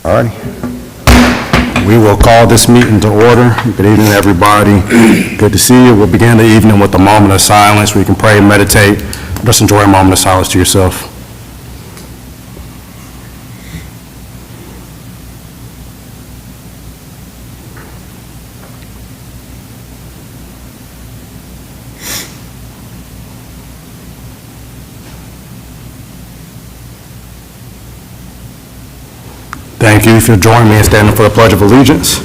All righty. We will call this meeting to order. Good evening, everybody. Good to see you. We'll begin the evening with a moment of silence where you can pray and meditate. Just enjoy a moment of silence to yourself. Thank you. If you'll join me in standing for the Pledge of Allegiance.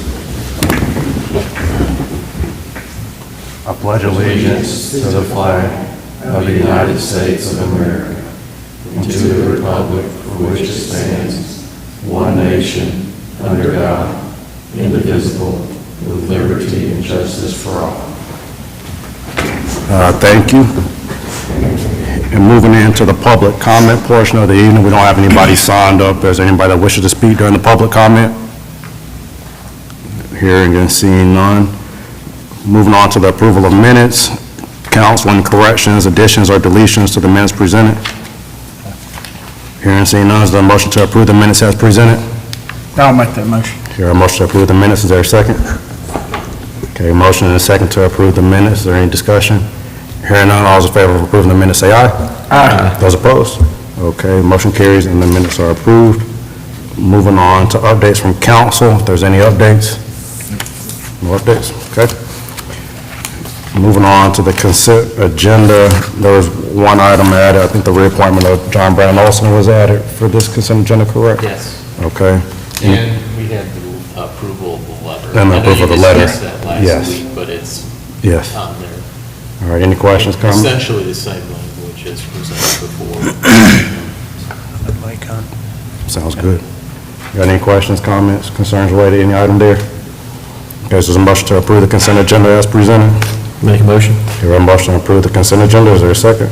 I pledge allegiance To the flag of the United States of America, and to the republic for which it stands, one nation, under God, indivisible, with liberty and justice for all. Thank you. And moving into the public comment portion of the evening, we don't have anybody signed up. Is there anybody that wishes to speak during the public comment? Hearing and seeing none. Moving on to the approval of minutes. Council, any corrections, additions, or deletions to the minutes presented? Hearing and seeing none, is there a motion to approve the minutes as presented? I'll make that motion. Here, a motion to approve the minutes. Is there a second? Okay, motion and a second to approve the minutes. Is there any discussion? Hearing none, all those in favor of approving the minutes say aye. Aye. Those opposed? Okay, motion carries and the minutes are approved. Moving on to updates from council. If there's any updates? No updates? Okay. Moving on to the consent agenda, there was one item added. I think the reappointment of John Brandon Olson was added for this consent agenda, correct? Yes, Okay. and we had the approval of the letter. And the approval of the letter. I know you discussed that Yes. last week, but it's Yes. on there. All right, any questions, comments? Essentially the same language as presented before. Sounds good. Got any questions, comments, concerns related to any item there? Okay, so there's a motion to approve the consent agenda as presented. Make a motion. Here, a motion to approve the consent agenda. Is there a second?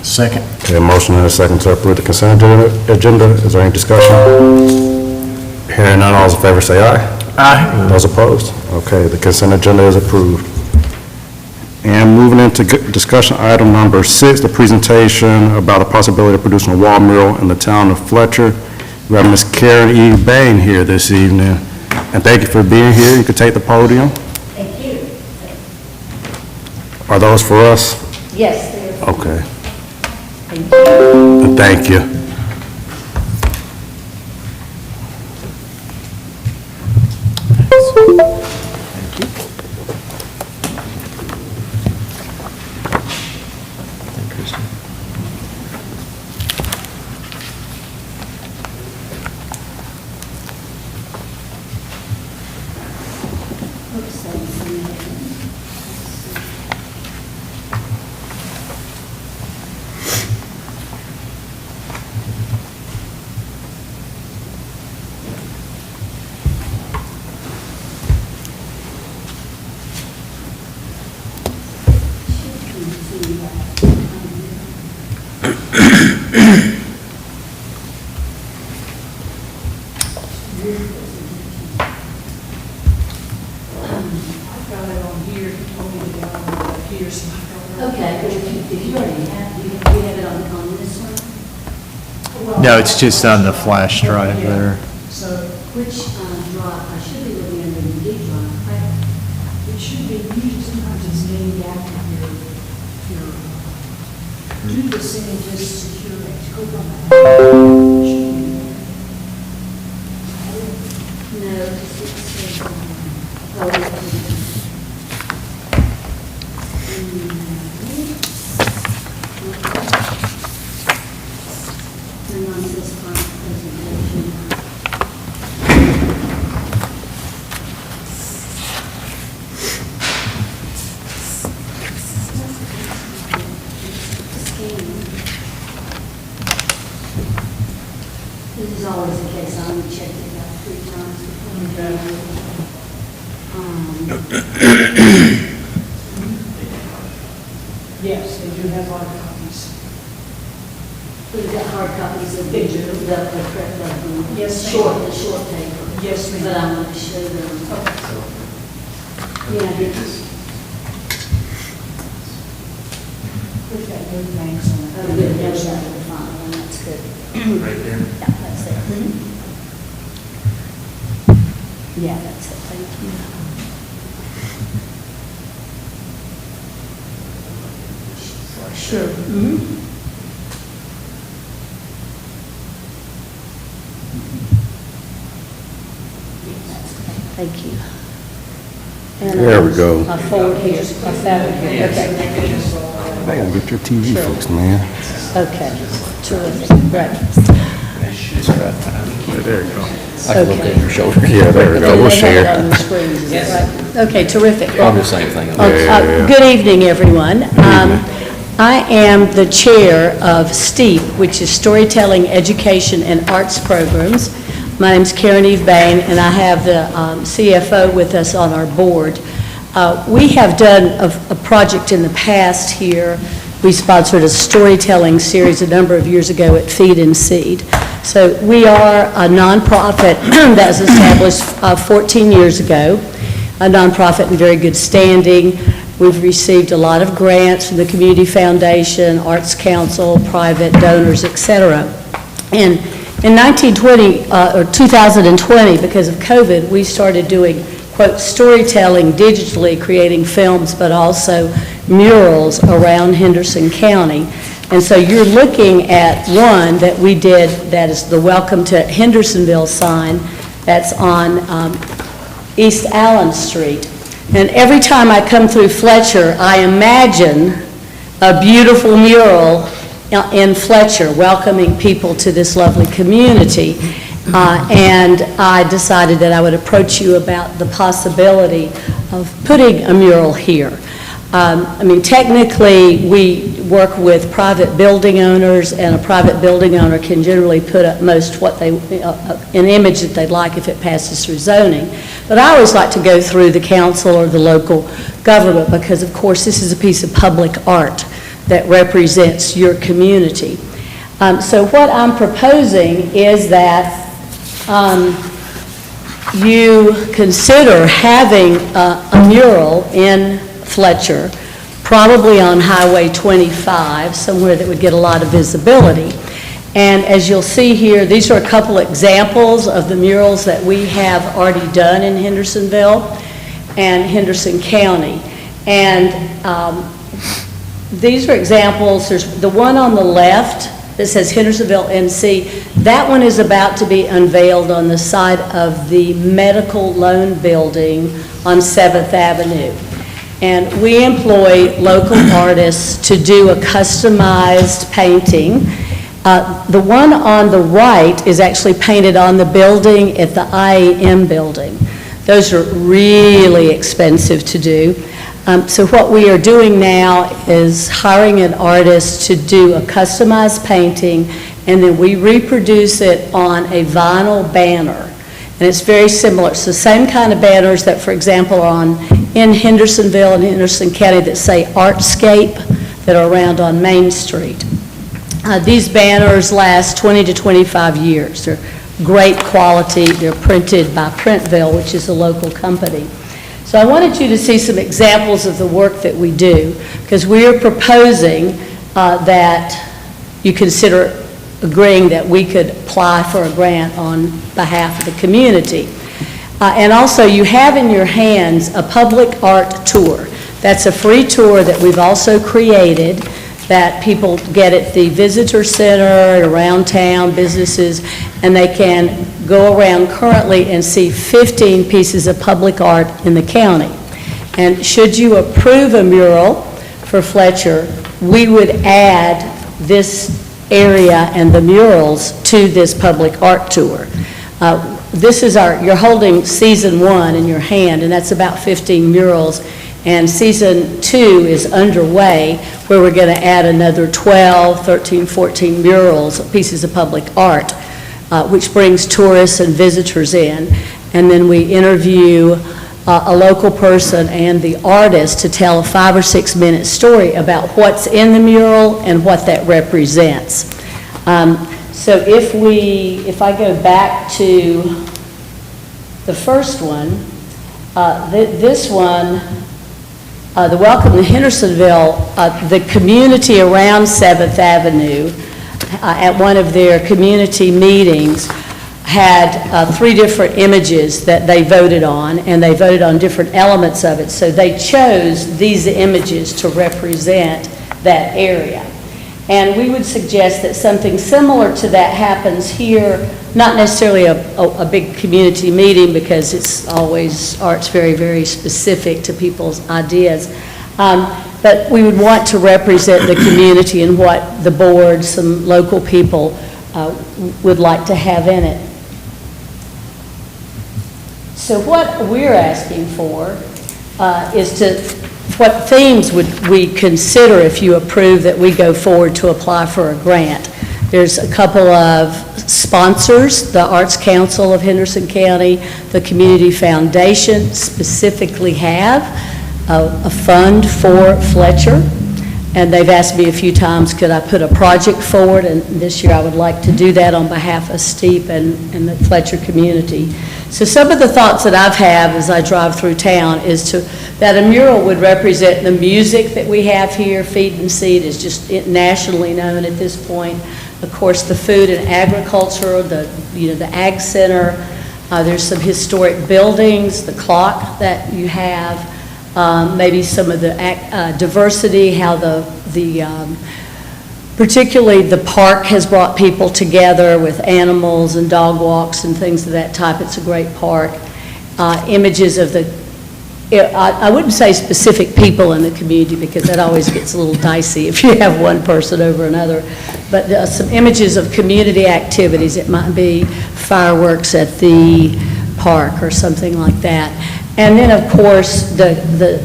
Second. Okay, a motion and a second to approve the consent agenda. Is there any discussion? Hearing none, all those in favor say aye. Aye. Those opposed? Okay, the consent agenda is approved. And moving into discussion item number 6, the presentation about the possibility of producing a wall mural in the town of Fletcher. We have Ms. Karen E. Bain here this evening. And thank you for being here. You can take the podium. Thank you. Are those for us? Yes, they are. Okay, Thank you. thank you. Oops, I didn't see that. Got it on here, he told me to get on here, so I got it. Okay, but if you already have, you have it on this one? No, it's just on the flash drive there. So Which drive, I should be looking under the D drive. it should be, usually sometimes it's named after your, do the same, just secure it, go from that. Should be there. No, it's, oh, it's, and on this part, presentation. This is always the case, I only checked it about 3 times before. Yes, they do have hard copies. We've got hard copies of the, Yes, ma'am. the short paper. Yes, ma'am. But I'm going to show them. Yeah, Put that new banks on it. oh, good, there's that one, fine, that's good. Right there. Yeah, that's it. Yeah, that's it, thank you. Sure. Thank you. And There we go. I forward here, I found it here, okay. They gotta get your TV fixed, man. Okay, terrific, right. There you go. I can look at your shoulder. Yeah, there we go, we'll They have it share. on the screens, is that right? Okay, terrific. Probably the same thing. Good evening, everyone. I am the chair of STEEP, which is Storytelling, Education, and Arts Programs. My name's Karen Eve Bain, and I have the CFO with us on our board. We have done a project in the past here. We sponsored a storytelling series a number of years ago at Feed and Seed. So we are a nonprofit that was established 14 years ago, a nonprofit in very good standing. We've received a lot of grants from the Community Foundation, Arts Council, private donors, et cetera. And in 2020, because of COVID, we started doing, quote, storytelling digitally, creating films, but also murals around Henderson County. And so you're looking at one that we did, that is the Welcome to Hendersonville sign, that's on East Allen Street. And every time I come through Fletcher, I imagine a beautiful mural in Fletcher welcoming people to this lovely community. And I decided that I would approach you about the possibility of putting a mural here. I mean, technically, we work with private building owners, and a private building owner can generally put up most what they, an image that they'd like if it passes through zoning. But I always like to go through the council or the local government because, of course, this is a piece of public art that represents your community. So what I'm proposing is that you consider having a mural in Fletcher, probably on Highway 25, somewhere that would get a lot of visibility. And as you'll see here, these are a couple examples of the murals that we have already done in Hendersonville and Henderson County. And these are examples. There's the one on the left that says Hendersonville NC. That one is about to be unveiled on the side of the Medical Loan Building on 7th Avenue. And we employ local artists to do a customized painting. The one on the right is actually painted on the building at the IAM building. Those are really expensive to do. So what we are doing now is hiring an artist to do a customized painting, and then we reproduce it on a vinyl banner. And it's very similar. It's the same kind of banners that, for example, are in Hendersonville and Henderson County that say Artscape that are around on Main Street. These banners last 20 to 25 years. They're great quality. They're printed by Printville, which is a local company. So I wanted you to see some examples of the work that we do, because we are proposing that you consider agreeing that we could apply for a grant on behalf of the community. And also, you have in your hands a public art tour. That's a free tour that we've also created that people get at the visitor center, around town, businesses, and they can go around currently and see 15 pieces of public art in the county. And should you approve a mural for Fletcher, we would add this area and the murals to this public art tour. This is you're holding season 1 in your hand, and that's about 15 murals. And season 2 is underway, where we're going to add another 12, 13, 14 murals, pieces of public art, which brings tourists and visitors in. And then we interview a local person and the artist to tell a 5 or 6 minute story about what's in the mural and what that represents. So if I go back to the first one, this one, the Welcome to Hendersonville, the community around 7th Avenue, at one of their community meetings, had 3 different images that they voted on, and they voted on different elements of it. So they chose these images to represent that area. And we would suggest that something similar to that happens here, not necessarily a big community meeting, because it's always, art's very, very specific to people's ideas. But we would want to represent the community and what the board, some local people would like to have in it. So what we're asking for is what themes would we consider if you approve that we go forward to apply for a grant? There's a couple of sponsors, the Arts Council of Henderson County, the Community Foundation specifically have a fund for Fletcher, and they've asked me a few times, could I put a project forward, and this year I would like to do that on behalf of STEEP and the Fletcher community. So some of the thoughts that I've had as I drive through town is that a mural would represent the music that we have here. Feed and Seed is just nationally known at this point. Of course, the food and agriculture, the Ag Center. There's some historic buildings, the clock that you have, maybe some of the diversity, how particularly the park has brought people together with animals and dog walks and things of that type. It's a great park. Images of I wouldn't say specific people in the community, because that always gets a little dicey if you have one person over another, but some images of community activities. It might be fireworks at the park or something like that. And then, of course, the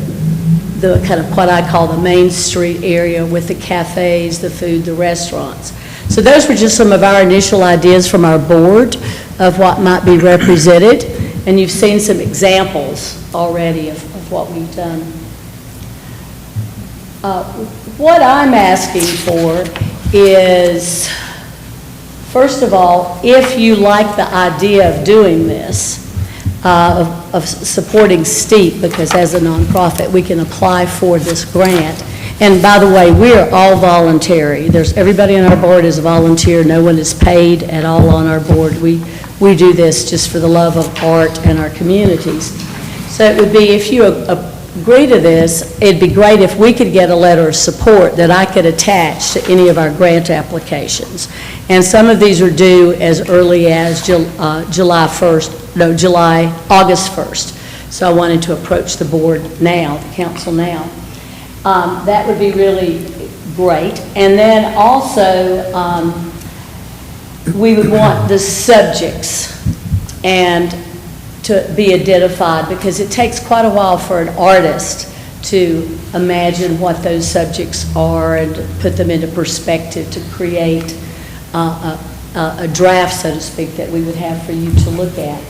kind of what I call the Main Street area with the cafes, the food, the restaurants. So those were just some of our initial ideas from our board of what might be represented. And you've seen some examples already of what we've done. What I'm asking for is, first of all, if you like the idea of doing this, of supporting STEEP, because as a nonprofit we can apply for this grant. And by the way, we are all voluntary. Everybody on our board is a volunteer. No one is paid at all on our board. We do this just for the love of art and our communities. So it would be, if you agree to this, it'd be great if we could get a letter of support that I could attach to any of our grant applications. And some of these are due as early as August 1st. So I wanted to approach the board now, the council now. That would be really great. And then also, we would want the subjects and to be identified, because it takes quite a while for an artist to imagine what those subjects are and to put them into perspective to create a draft, so to speak, that we would have for you to look at.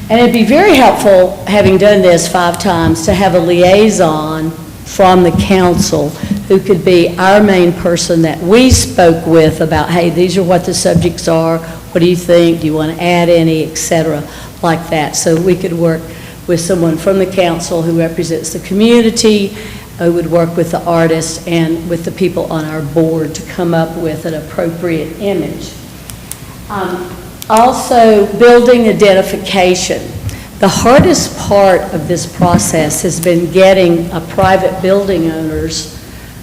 And it'd be very helpful, having done this 5 times, to have a liaison from the council who could be our main person that we spoke with about, hey, these are what the subjects are, what do you think, do you want to add any, etc., like that. So we could work with someone from the council who represents the community, who would work with the artists and with the people on our board to come up with an appropriate image. Also, building identification. The hardest part of this process has been getting private building owners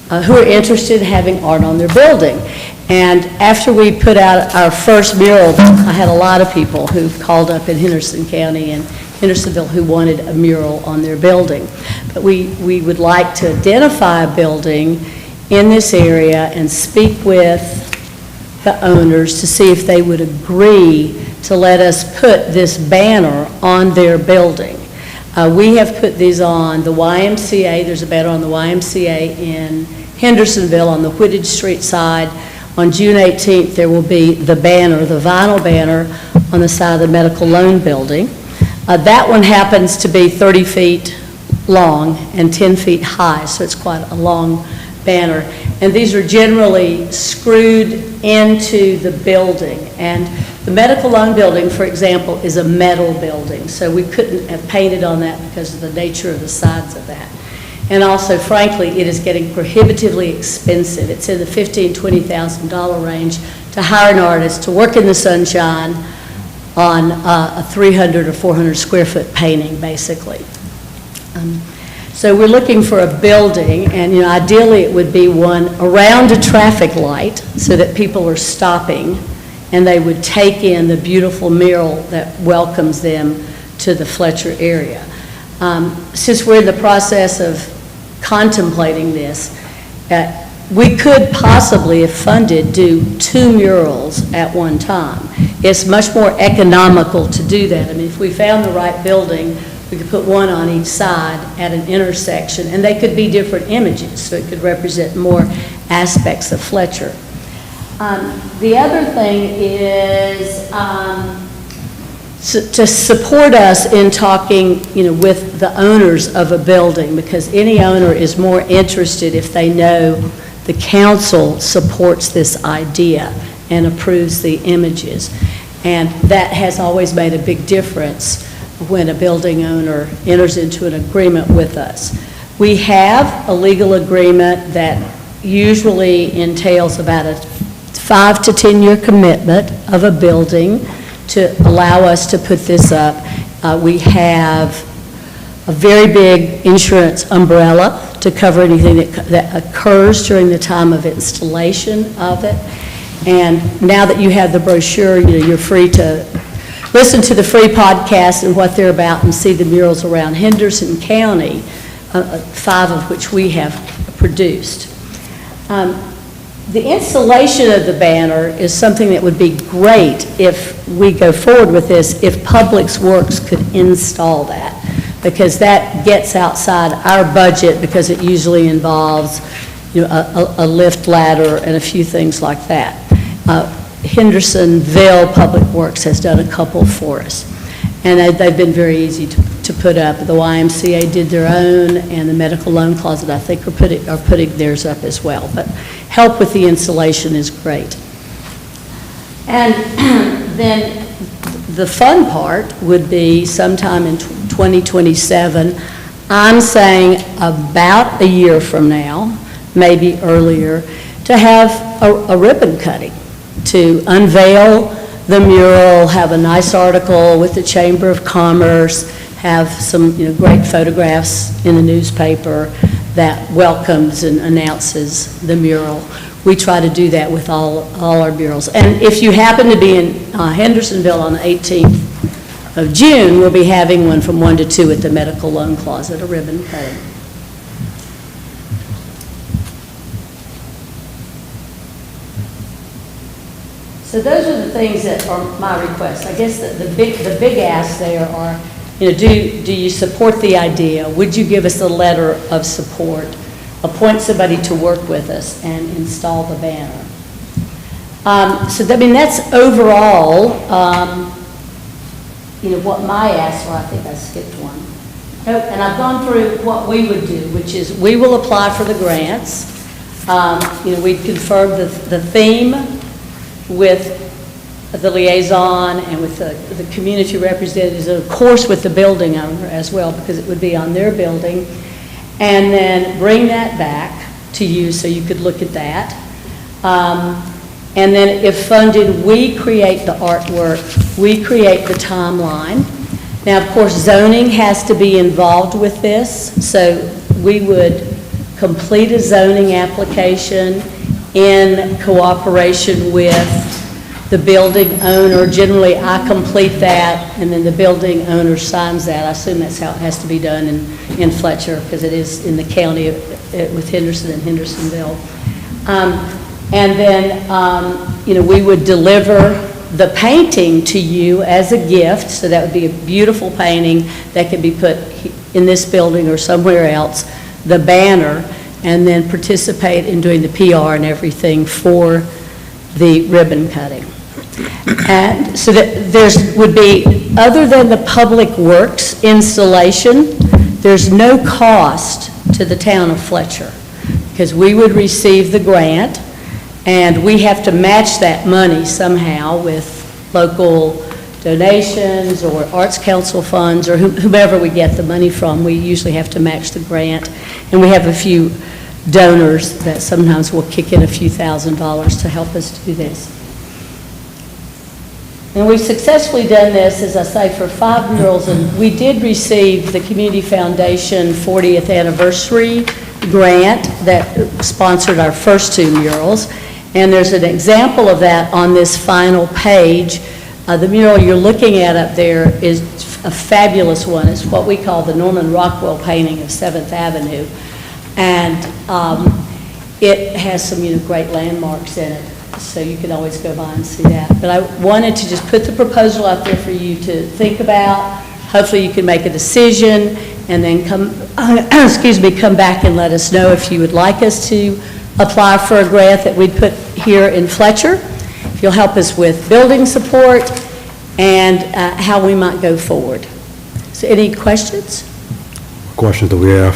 who are interested in having art on their building. And after we put out our first mural, I had a lot of people who called up in Henderson County and Hendersonville who wanted a mural on their building. But we would like to identify a building in this area and speak with the owners to see if they would agree to let us put this banner on their building. We have put these on the YMCA. There's a banner on the YMCA in Hendersonville on the Whittage Street side. On June 18th, there will be the banner, the vinyl banner, on the side of the Medical Loan Building. That one happens to be 30 feet long and 10 feet high, so it's quite a long banner. And these are generally screwed into the building. And the Medical Loan Building, for example, is a metal building, so we couldn't have painted on that because of the nature of the sides of that. And also, frankly, it is getting prohibitively expensive. It's in the $15,000 to $20,000 range to hire an artist to work in the sunshine on a 300 or 400 square foot painting, basically. So we're looking for a building, and, ideally it would be one around a traffic light so that people are stopping and they would take in the beautiful mural that welcomes them to the Fletcher area. Since we're in the process of contemplating this, we could possibly, if funded, do 2 murals at one time. It's much more economical to do that. I mean, if we found the right building, we could put one on each side at an intersection, and they could be different images, so it could represent more aspects of Fletcher. The other thing is to support us in talking, with the owners of a building, because any owner is more interested if they know the council supports this idea and approves the images. And that has always made a big difference when a building owner enters into an agreement with us. We have a legal agreement that usually entails about a 5 to 10 year commitment of a building to allow us to put this up. We have a very big insurance umbrella to cover anything that occurs during the time of installation of it. And now that you have the brochure, you're free to listen to the free podcast and what they're about and see the murals around Henderson County, 5 of which we have produced. The installation of the banner is something that would be great if we go forward with this, if Public Works could install that, because that gets outside our budget, because it usually involves a lift ladder and a few things like that. Hendersonville Public Works has done a couple for us, and they've been very easy to put up. The YMCA did their own, and the Medical Loan Closet, I think, are putting theirs up as well. But help with the installation is great. And then the fun part would be sometime in 2027. I'm saying about a year from now, maybe earlier, to have a ribbon cutting, to unveil the mural, have a nice article with the Chamber of Commerce, have some great photographs in the newspaper that welcomes and announces the mural. We try to do that with all our murals. And if you happen to be in Hendersonville on the 18th of June, we'll be having one from 1 to 2 at the Medical Loan Closet, a ribbon cutting. So those are the things that are my requests. I guess the big asks there are, do you support the idea? Would you give us a letter of support? Appoint somebody to work with us and install the banner. That's overall, what my asks are. I think I skipped one. Oh, and I've gone through what we would do, which is we will apply for the grants. We'd confirm the theme with the liaison and with the community representatives, and of course with the building owner as well, because it would be on their building, and then bring that back to you so you could look at that. And then if funded, we create the artwork, we create the timeline. Now, of course, zoning has to be involved with this, so we would complete a zoning application in cooperation with the building owner. Generally, I complete that, and then the building owner signs that. I assume that's how it has to be done in Fletcher, because it is in the county with Henderson and Hendersonville. And then, we would deliver the painting to you as a gift, so that would be a beautiful painting that could be put in this building or somewhere else, the banner, and then participate in doing the PR and everything for the ribbon cutting. And so that would be, other than the Public Works installation, there's no cost to the town of Fletcher, because we would receive the grant, and we have to match that money somehow with local donations or Arts Council funds or whomever we get the money from. We usually have to match the grant, and we have a few donors that sometimes will kick in a few $1,000s to help us do this. And we've successfully done this, as I say, for 5 murals, and we did receive the Community Foundation 40th Anniversary Grant that sponsored our first 2 murals. And there's an example of that on this final page. The mural you're looking at up there is a fabulous one. It's what we call the Norman Rockwell painting of 7th Avenue. And it has some, great landmarks in it, so you can always go by and see that. But I wanted to just put the proposal out there for you to think about. Hopefully you can make a decision and then come back and let us know if you would like us to apply for a grant that we'd put here in Fletcher. If you'll help us with building support and how we might go forward. So any questions? Questions that we have?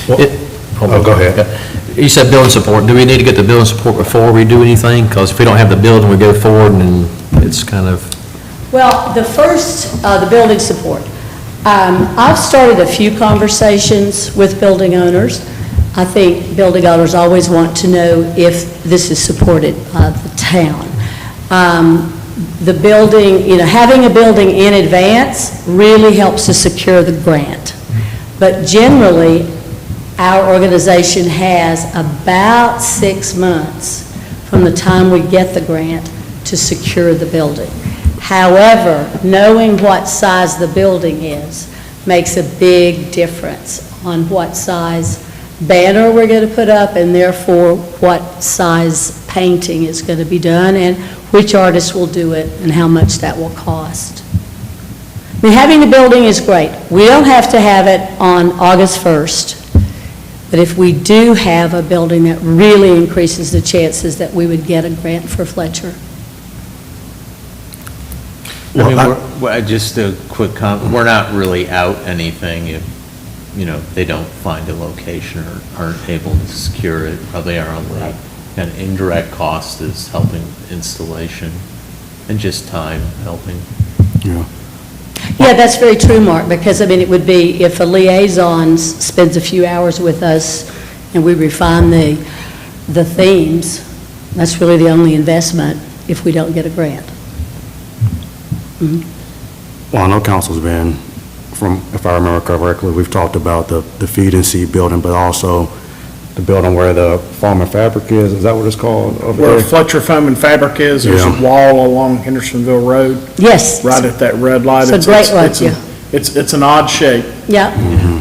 Go ahead. You said building support. Do we need to get the building support before we do anything? Because if we don't have the building, we go forward and it's kind of... Well, the building support. I've started a few conversations with building owners. I think building owners always want to know if this is supported by the town. The building, having a building in advance really helps to secure the grant. But generally, our organization has about 6 months from the time we get the grant to secure the building. However, knowing what size the building is makes a big difference on what size banner we're going to put up, and therefore what size painting is going to be done, and which artist will do it, and how much that will cost. I mean, having the building is great. We don't have to have it on August 1st, but if we do have a building, that really increases the chances that we would get a grant for Fletcher. Just a quick comment, we're not really out anything if, they don't find a location or aren't able to secure it. Probably our only kind of indirect cost is helping installation and just time helping. Yeah. Yeah, that's very true, Mark, because, it would be if a liaison spends a few hours with us and we refine the themes, that's really the only investment if we don't get a grant. Mm-hmm. Well, I know council's been, if I remember correctly, we've talked about the Feed and Seed building, but also the building where the Foam and Fabric is that what it's called over Where there? Fletcher Foam and Fabric is, there's Yeah. a wall along Hendersonville Road, Yes. right at that red light. It's a great one, It's yeah. It's an odd shape, Yeah,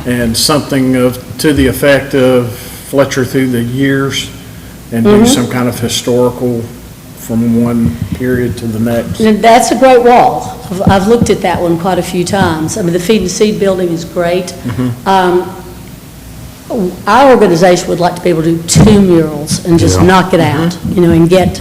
and something to the effect of Fletcher through the years, and Mm-hmm. do some kind of historical from one period to the next. and that's a great wall. I've looked at that one quite a few times. The Feed and Seed building is great. Our organization would like to be able to do 2 murals and just Yeah. knock it out, and get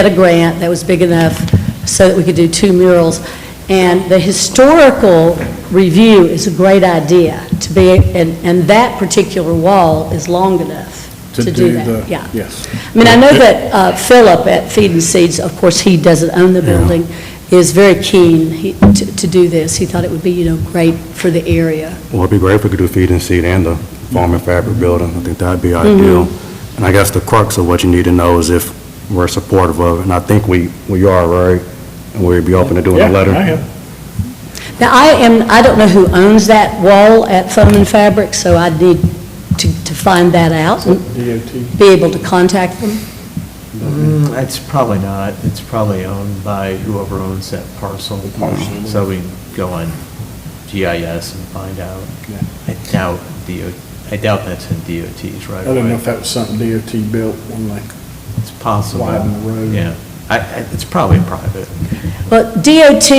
a grant that was big enough so that we could do 2 murals. And the historical review is a great idea to be, and that particular wall is long enough to do that, yeah. Yes. I know that Philip at Feed and Seeds, of course, he doesn't own the building, is very keen to do this. He thought it would be, great for the area. Well, it'd be great if we could do Feed and Seed and the Foam and Fabric building. I think that'd be ideal. And I guess the crux of what you need to know is if we're supportive of it, and I think we are, right? And we'd be open to doing a letter. Yeah, I am. Now, I don't know who owns that wall at Foam and Fabric, so I need to find that out and DOT. be able to contact them. It's probably not. It's probably owned by whoever owns that parcel. So we can go on GIS and find out. I doubt that's in DOT's right I don't know away. if that was something DOT built when they It's possible. widened the road. Yeah. It's probably private. Well, DOT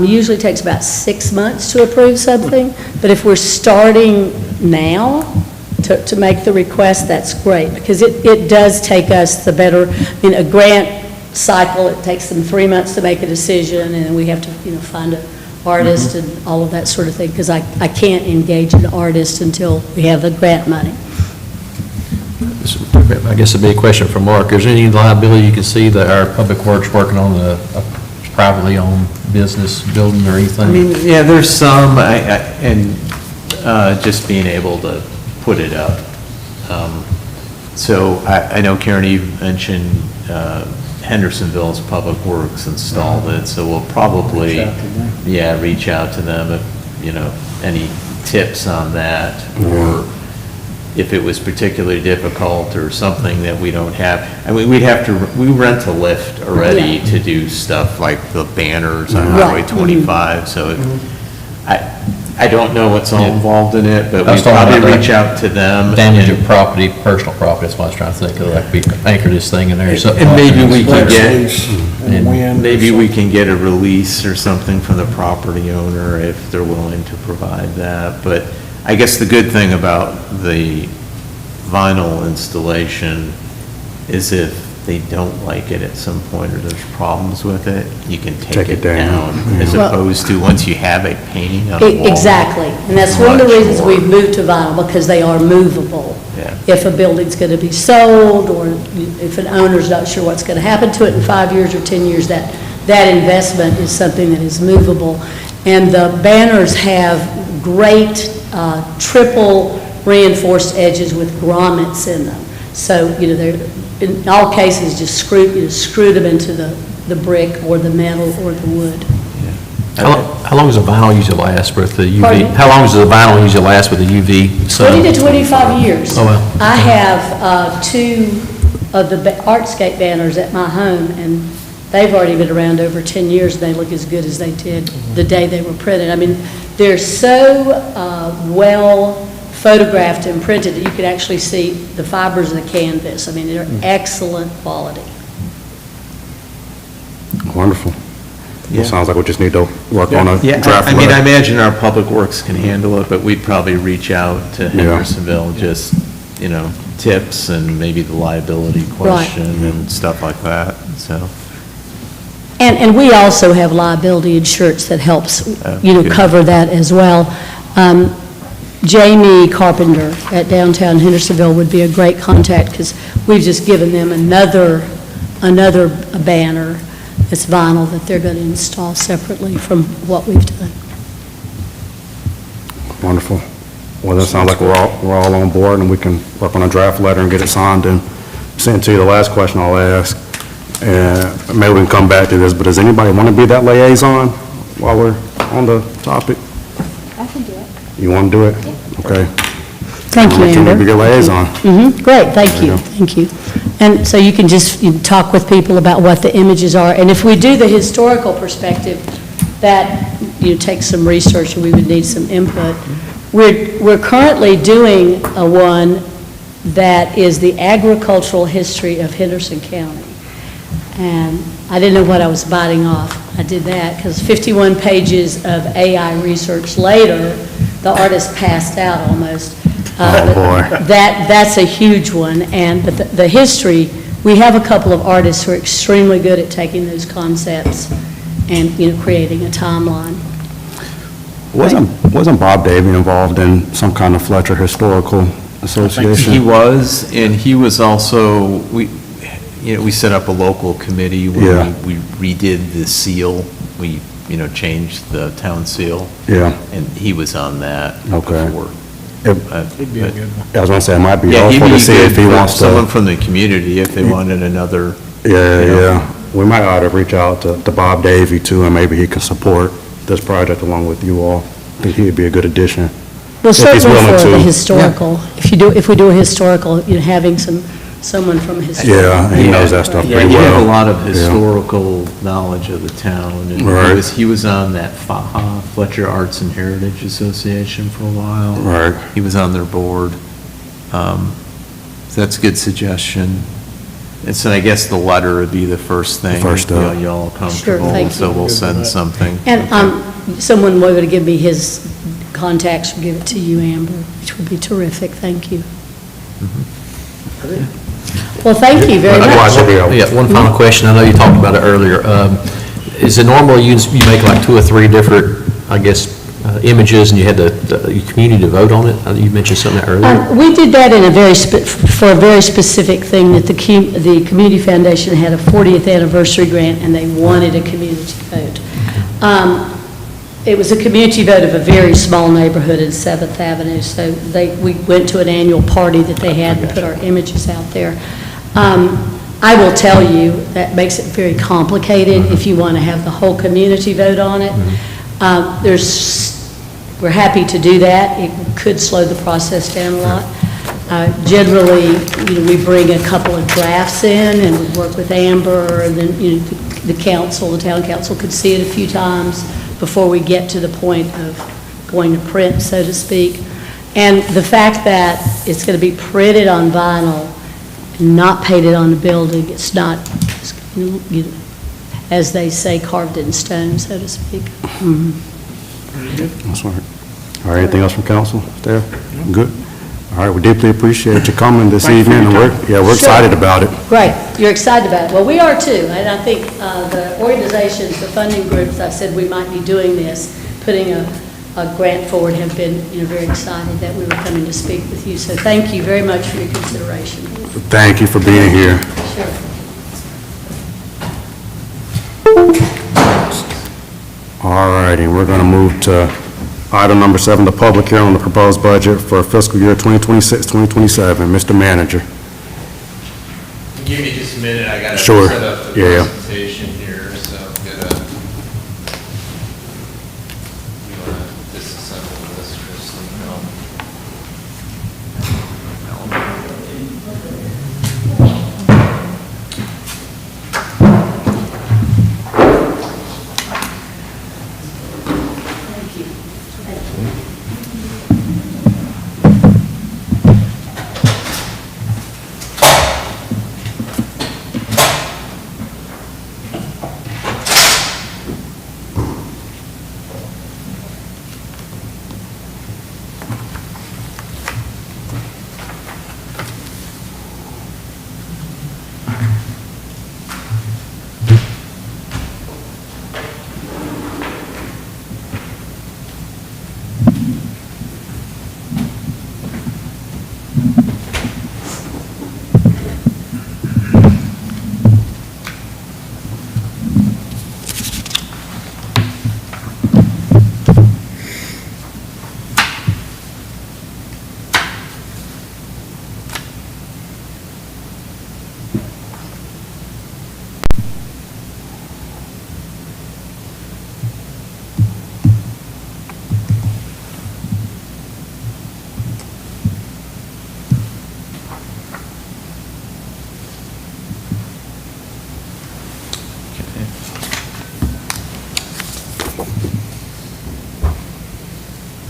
usually takes about 6 months to approve something, but if we're starting now to make the request, that's great, because it does take us the better, a grant cycle, it takes them 3 months to make a decision, and then we have to, find an artist and all of that sort of thing, because I can't engage an artist until we have the grant money. I guess it'd be a question for Mark. Is there any liability you can see that our Public Works working on a privately owned business building or anything? Yeah, there's some, and just being able to put it up. So I know, Karen, you mentioned Hendersonville's Public Works installed it, so we'll probably, Reach out to them. yeah, reach out to them if, any tips on that, or if it was particularly difficult or something that we don't have. I mean, we rent a lift already to do stuff like the banners on Highway Right. 25, so I don't know what's all involved in it, but I was we talking probably about reach out to them. Damage and- of property, personal property, that's what I was trying to think of, like we anchor this thing in there or something. And maybe we can Flex get, lease and wind. maybe we can get a release or something from the property owner if they're willing to provide that. But I guess the good thing about the vinyl installation is if they don't like it at some point or there's problems with it, you can take it down. As Well- opposed to once you have a painting on the wall. Exactly, and that's one of the Much reasons more. we've moved to vinyl, because they are movable. Yeah. If a building's going to be sold, or if an owner's not sure what's going to happen to it in 5 years or 10 years, that investment is something that is movable. And the banners have great triple reinforced edges with grommets in them. So, they're, in all cases, just screw them into the brick or the metal or the wood. How long does a vinyl usually last with the UV? Pardon? How long does the vinyl usually last with the UV sun? 20 to 25 years. Oh, wow. I have two of the Artscape banners at my home, and they've already been around over 10 years, and they look as good as they did the day they were printed. I mean, they're so well photographed and printed that you can actually see the fibers of the canvas. I mean, they're excellent quality. Wonderful. Yeah. Sounds like we just need to work on a Yeah, draft I mean, I letter. imagine our Public Works can handle it, but we'd probably reach out to Hendersonville, just, tips and maybe the liability question and stuff like that, so. And we also have liability insurance that helps, good. cover that as well. Jamie Carpenter at Downtown Hendersonville would be a great contact, because we've just given them another banner that's vinyl that they're going to install separately from what we've done. Wonderful. Well, that sounds like we're all on board, and we can work on a draft letter and get it signed and sent to you. The last question I'll ask, and maybe we can come back to this, but does anybody want to be that liaison while we're on the topic? I can do it. You want to do it? Okay. Thank you, Can Amber. we be your liaison? Great, thank There you you, go. thank you. And so you can just talk with people about what the images are, and if we do the historical perspective, that, takes some research, and we would need some input. We're currently doing a one that is the agricultural history of Henderson County. And I didn't know what I was biting off. I did that, because 51 pages of AI research later, the artist passed out almost. Oh, boy. That's a huge one, and the history, we have a couple of artists who are extremely good at taking those concepts and, creating a timeline. Wasn't Bob Davy involved in some kind of Fletcher Historical Association? He was, and he was also, we set up a local committee where Yeah. we redid the seal. We, changed the town seal, Yeah, and he was on that Okay. before. He'd be a good one. I was gonna say, it might be Yeah, he'd helpful be to see if he good for wants to. someone from the community if they wanted another. Yeah. We might ought to reach out to Bob Davy too, and maybe he can support this project along with you all. I think he'd be a good addition. Well, If he's certainly willing for the to. historical, if we do a historical, having someone from a historical. Yeah, he knows that stuff Yeah, pretty he well. had a lot of Yeah. historical knowledge of the town, and Right. he was on that FAHA, Fletcher Arts and Heritage Association, for a while. Right. He was on their board. So that's a good suggestion. And so I guess the letter would be the first thing. First step. Y'all are comfortable, thank so you. we'll send something. And someone will give me his contacts, or give it to you, Amber, which would be terrific, thank you. Well, thank you very Otherwise, much. it'll be a- Yeah, one final question, I know you talked about it earlier. Is it normal you make like 2 or 3 different, I guess, images, and you had the community to vote on it? You mentioned something earlier. We did that in for a very specific thing, that the Community Foundation had a 40th anniversary grant, and they wanted a community vote. It was a community vote of a very small neighborhood in 7th Avenue, so we went to an annual party that they had and put our images out there. I will tell you, that makes it very complicated if you want to have the whole community vote on it. We're happy to do that. It could slow the process down a lot. Generally, we bring a couple of drafts in and we work with Amber, and then, the council, the town council could see it a few times before we get to the point of going to print, so to speak. And the fact that it's going to be printed on vinyl, not painted on the building, it's not, as they say, carved in stone, so to speak. That's right. All right, anything else from council, staff? Good. All right, we deeply appreciate you coming this Thank you for evening, your and we're excited about it. Great, you're excited about it. Well, we are too, and I think the organizations, the funding groups, I said we might be doing this, putting a grant forward, have been, very excited that we were coming to speak with you. So thank you very much for your consideration. Thank you for being here. Sure. All righty, we're going to move to item number 7, the public hearing on the proposed budget for fiscal year 2026-2027. Mr. Manager. Give me just a minute, I gotta Sure. set up the Yeah. presentation here, so I'm gonna, you wanna disassemble this, Kristen? No.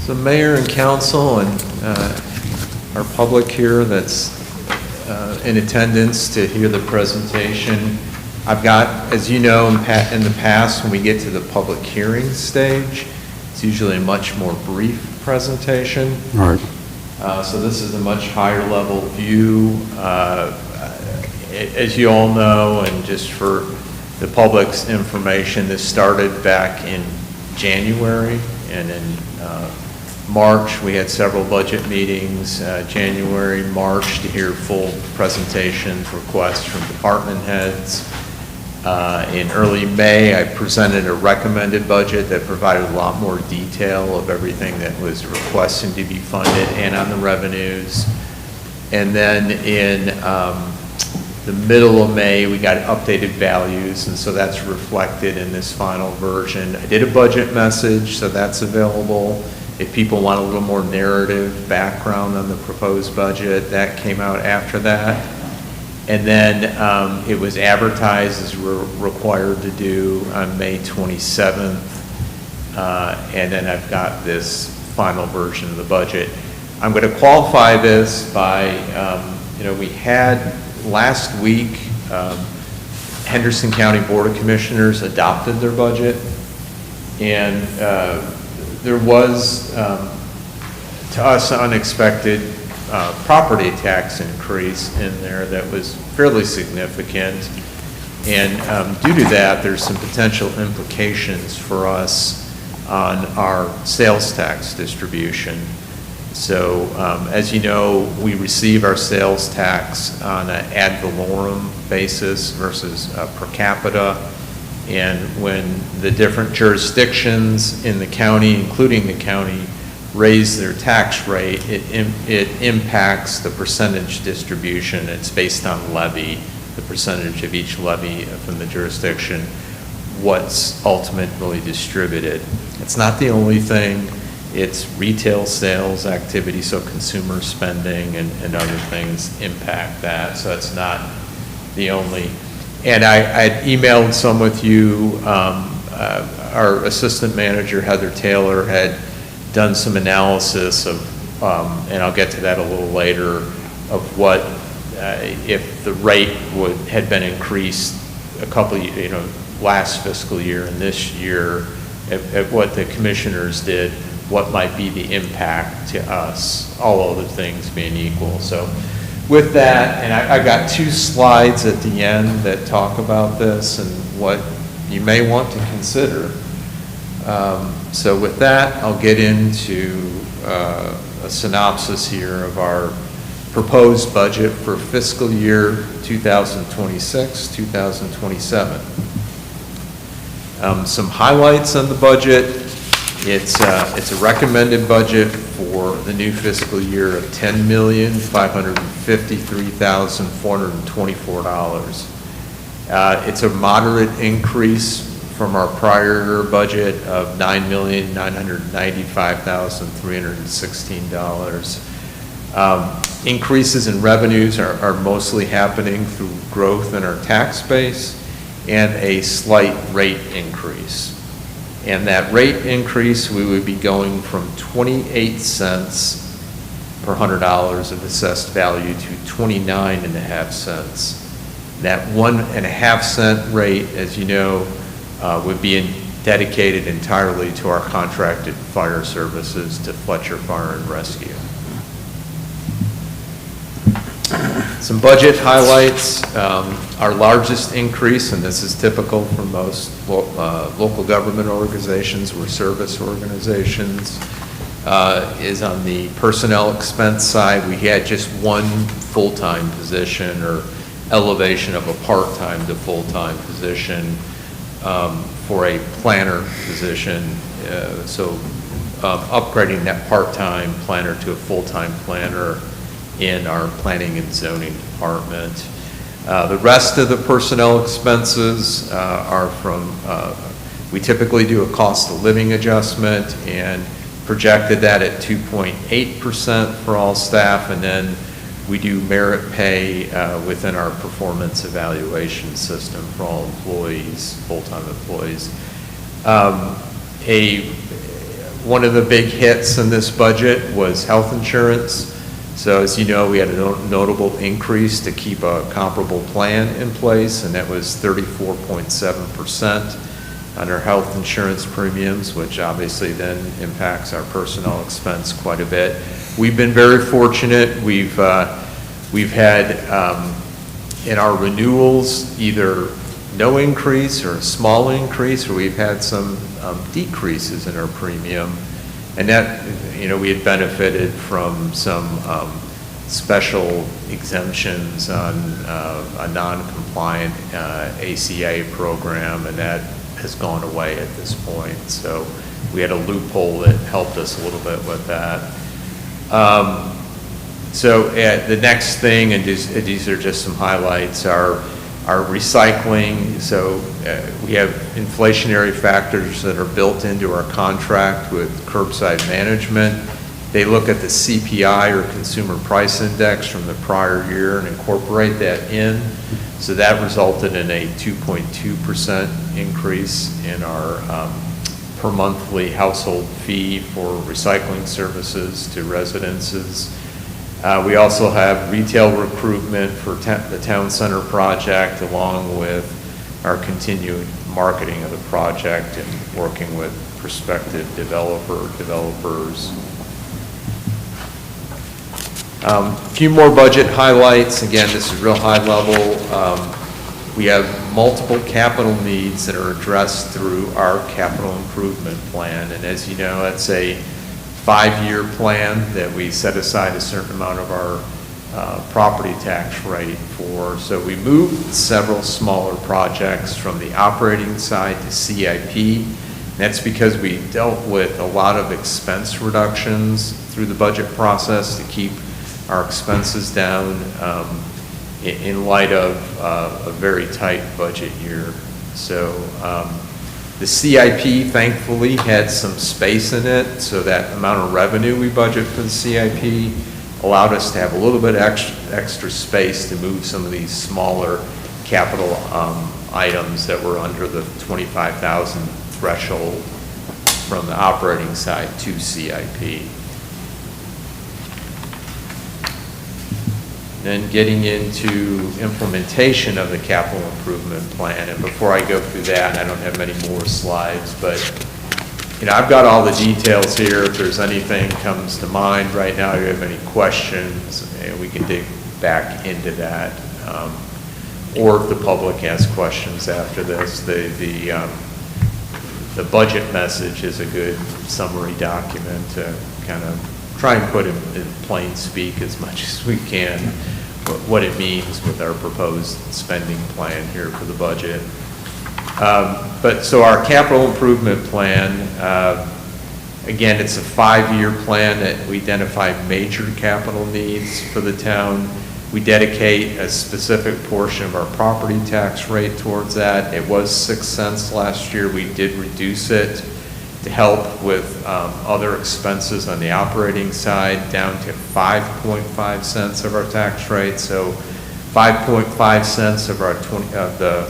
So Mayor and Council and our public here that's in attendance to hear the presentation. I've got, as you know, in the past, when we get to the public hearing stage, it's usually a much more brief presentation. All right. So this is a much higher level view. As you all know, and just for the public's information, this started back in January, and in March, we had several budget meetings, January, March, to hear full presentations, requests from department heads. In early May, I presented a recommended budget that provided a lot more detail of everything that was requesting to be funded and on the revenues. And then in the middle of May, we got updated values, and so that's reflected in this final version. I did a budget message, so that's available. If people want a little more narrative background on the proposed budget, that came out after that. And then it was advertised as we're required to do on May 27th. And then I've got this final version of the budget. I'm going to qualify this by, we had last week, Henderson County Board of Commissioners adopted their budget. And there was, to us, unexpected property tax increase in there that was fairly significant. And due to that, there's some potential implications for us on our sales tax distribution. So as you know, we receive our sales tax on an ad valorem basis versus per capita. And when the different jurisdictions in the county, including the county, raise their tax rate, it impacts the percentage distribution. It's based on levy the percentage of each levy from the jurisdiction, what's ultimately distributed. It's not the only thing. It's retail sales activity, so consumer spending and other things impact that. So it's not the only. And I emailed some with you. Our assistant manager, Heather Taylor, had done some analysis of, and I'll get to that a little later, of what, if the rate had been increased a couple, last fiscal year and this year, at what the commissioners did, what might be the impact to us, all other things being equal. So with that, and I got 2 slides at the end that talk about this and what you may want to consider. So with that, I'll get into a synopsis here of our proposed budget for fiscal year 2026, 2027. Some highlights on the budget. It's a recommended budget for the new fiscal year of $10,553,424. It's a moderate increase from our prior year budget of $9,995,316. Increases in revenues are mostly happening through growth in our tax base and a slight rate increase. And that rate increase, we would be going from 28 cents per $100 of assessed value to 29.5 cents. That 1.5 cent rate, as you know, would be dedicated entirely to our contracted fire services, to Fletcher Fire and Rescue. Some budget highlights. Our largest increase, and this is typical for most local government organizations or service organizations, is on the personnel expense side. We had just one full-time position, or elevation of a part-time to full-time position for a planner position. So upgrading that part-time planner to a full-time planner in our planning and zoning department. The rest of the personnel expenses are from, we typically do a cost of living adjustment and projected that at 2.8% for all staff, and then we do merit pay within our performance evaluation system for all employees, full-time employees. One of the big hits in this budget was health insurance. So as you know, we had a notable increase to keep a comparable plan in place, and that was 34.7% on our health insurance premiums, which obviously then impacts our personnel expense quite a bit. We've been very fortunate. We've had in our renewals either no increase or a small increase, or we've had some decreases in our premium. And that, we had benefited from some special exemptions on a non-compliant ACA program, and that has gone away at this point. So we had a loophole that helped us a little bit with that. So the next thing, and these are just some highlights, are our recycling. So we have inflationary factors that are built into our contract with curbside management. They look at the CPI, or Consumer Price Index, from the prior year and incorporate that in. So that resulted in a 2.2% increase in our per monthly household fee for recycling services to residences. We also have retail recruitment for the town center project, along with our continued marketing of the project and working with prospective developers. A few more budget highlights. Again, this is real high level. We have multiple capital needs that are addressed through our capital improvement plan. And as you know, that's a 5-year plan that we set aside a certain amount of our property tax rate for. So we moved several smaller projects from the operating side to CIP. That's because we dealt with a lot of expense reductions through the budget process to keep our expenses down. in light of a very tight budget year. So the CIP thankfully had some space in it, so that amount of revenue we budget for the CIP allowed us to have a little bit extra space to move some of these smaller capital items that were under the 25,000 threshold from the operating side to CIP. Then getting into implementation of the capital improvement plan. And before I go through that, I don't have many more slides, but I've got all the details here. If there's anything comes to mind right now, if you have any questions, we can dig back into that. Or if the public has questions after this, the budget message is a good summary document to kind of try and put in plain speak as much as we can what it means with our proposed spending plan here for the budget. But so our capital improvement plan, again, it's a 5-year plan that we identify major capital needs for the town. We dedicate a specific portion of our property tax rate towards that. It was 6 cents last year. We did reduce it to help with other expenses on the operating side, down to 5.5 cents of our tax rate. So 5.5 cents of the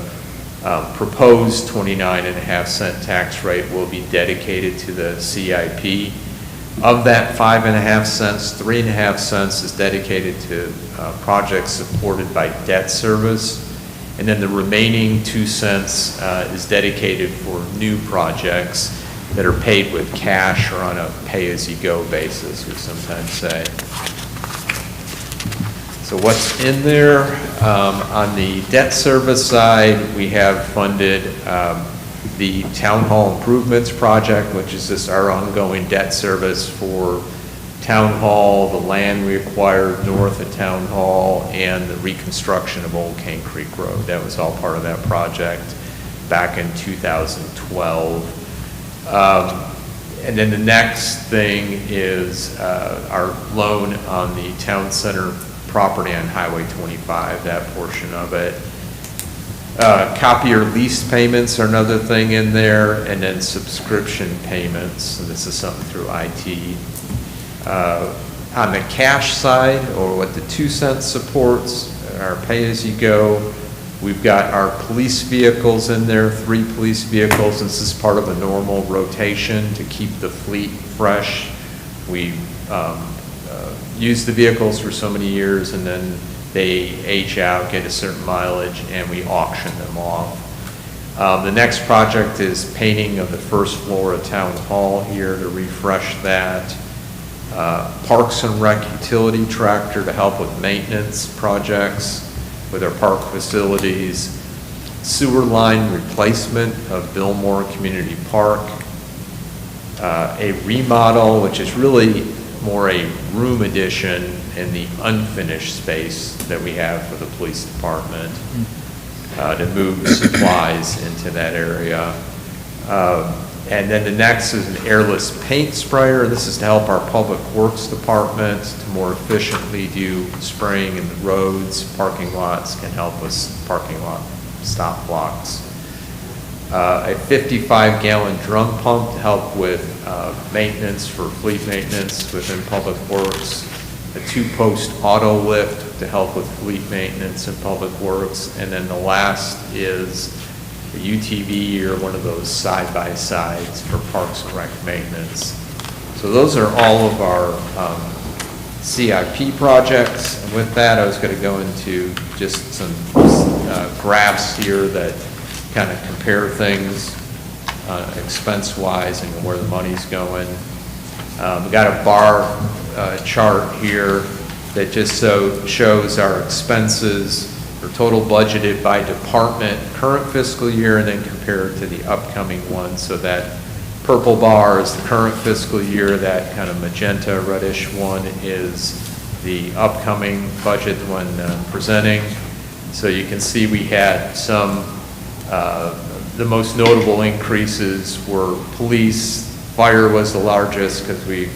proposed 29.5-cent tax rate will be dedicated to the CIP. Of that 5.5 cents, 3.5 cents is dedicated to projects supported by debt service. And then the remaining 2 cents is dedicated for new projects that are paid with cash or on a pay-as-you-go basis, we sometimes say. So what's in there? On the debt service side, we have funded the Town Hall Improvements Project, which is just our ongoing debt service for Town Hall, the land we acquired north of Town Hall, and the reconstruction of Old Cane Creek Road. That was all part of that project back in 2012. And then the next thing is our loan on the town center property on Highway 25, that portion of it. Copier lease payments are another thing in there, and then subscription payments. And this is something through IT. On the cash side, or what the 2 cents supports, our pay-as-you-go, we've got our police vehicles in there, 3 police vehicles. This is part of a normal rotation to keep the fleet fresh. We use the vehicles for so many years, and then they age out, get a certain mileage, and we auction them off. The next project is painting of the first floor of Town Hall here to refresh that. Parks and Rec utility tractor to help with maintenance projects with our park facilities. Sewer line replacement of Billmore Community Park. A remodel, which is really more a room addition in the unfinished space that we have for the police department, to move supplies into that area. And then the next is an airless paint sprayer. This is to help our public works department to more efficiently do spraying in the roads. Parking lots can help us, parking lot stop blocks. A 55-gallon drum pump to help with maintenance for fleet maintenance within public works. A 2-post auto lift to help with fleet maintenance in public works. And then the last is a UTV or one of those side-by-sides for Parks and Rec maintenance. So those are all of our CIP projects. And with that, I was going to go into just some graphs here that kind of compare things expense-wise and where the money's going. We've got a bar chart here that just shows our expenses or total budgeted by department current fiscal year and then compared to the upcoming one. So that purple bar is the current fiscal year, that kind of magenta reddish one is the upcoming budget when presenting. So you can see we had some, the most notable increases were police. Fire was the largest because we've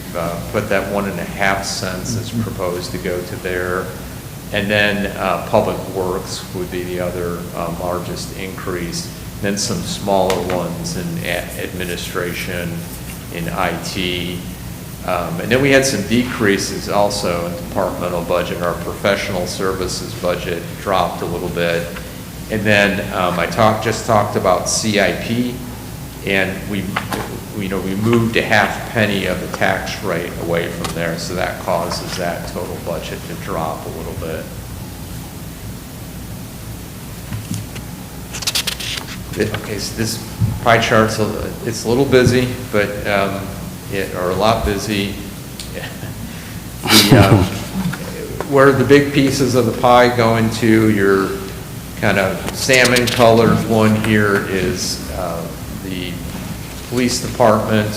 put that 1.5 cents as proposed to go to there. And then Public Works would be the other largest increase. Then some smaller ones in administration, in IT. And then we had some decreases also in departmental budget. Our professional services budget dropped a little bit. And then I just talked about CIP, and we moved a half penny of the tax rate away from there, so that causes that total budget to drop a little bit. Okay, so this pie chart's it's a little busy, but or a lot busy. Where the big pieces of the pie go into, your kind of salmon colored one here is the police department,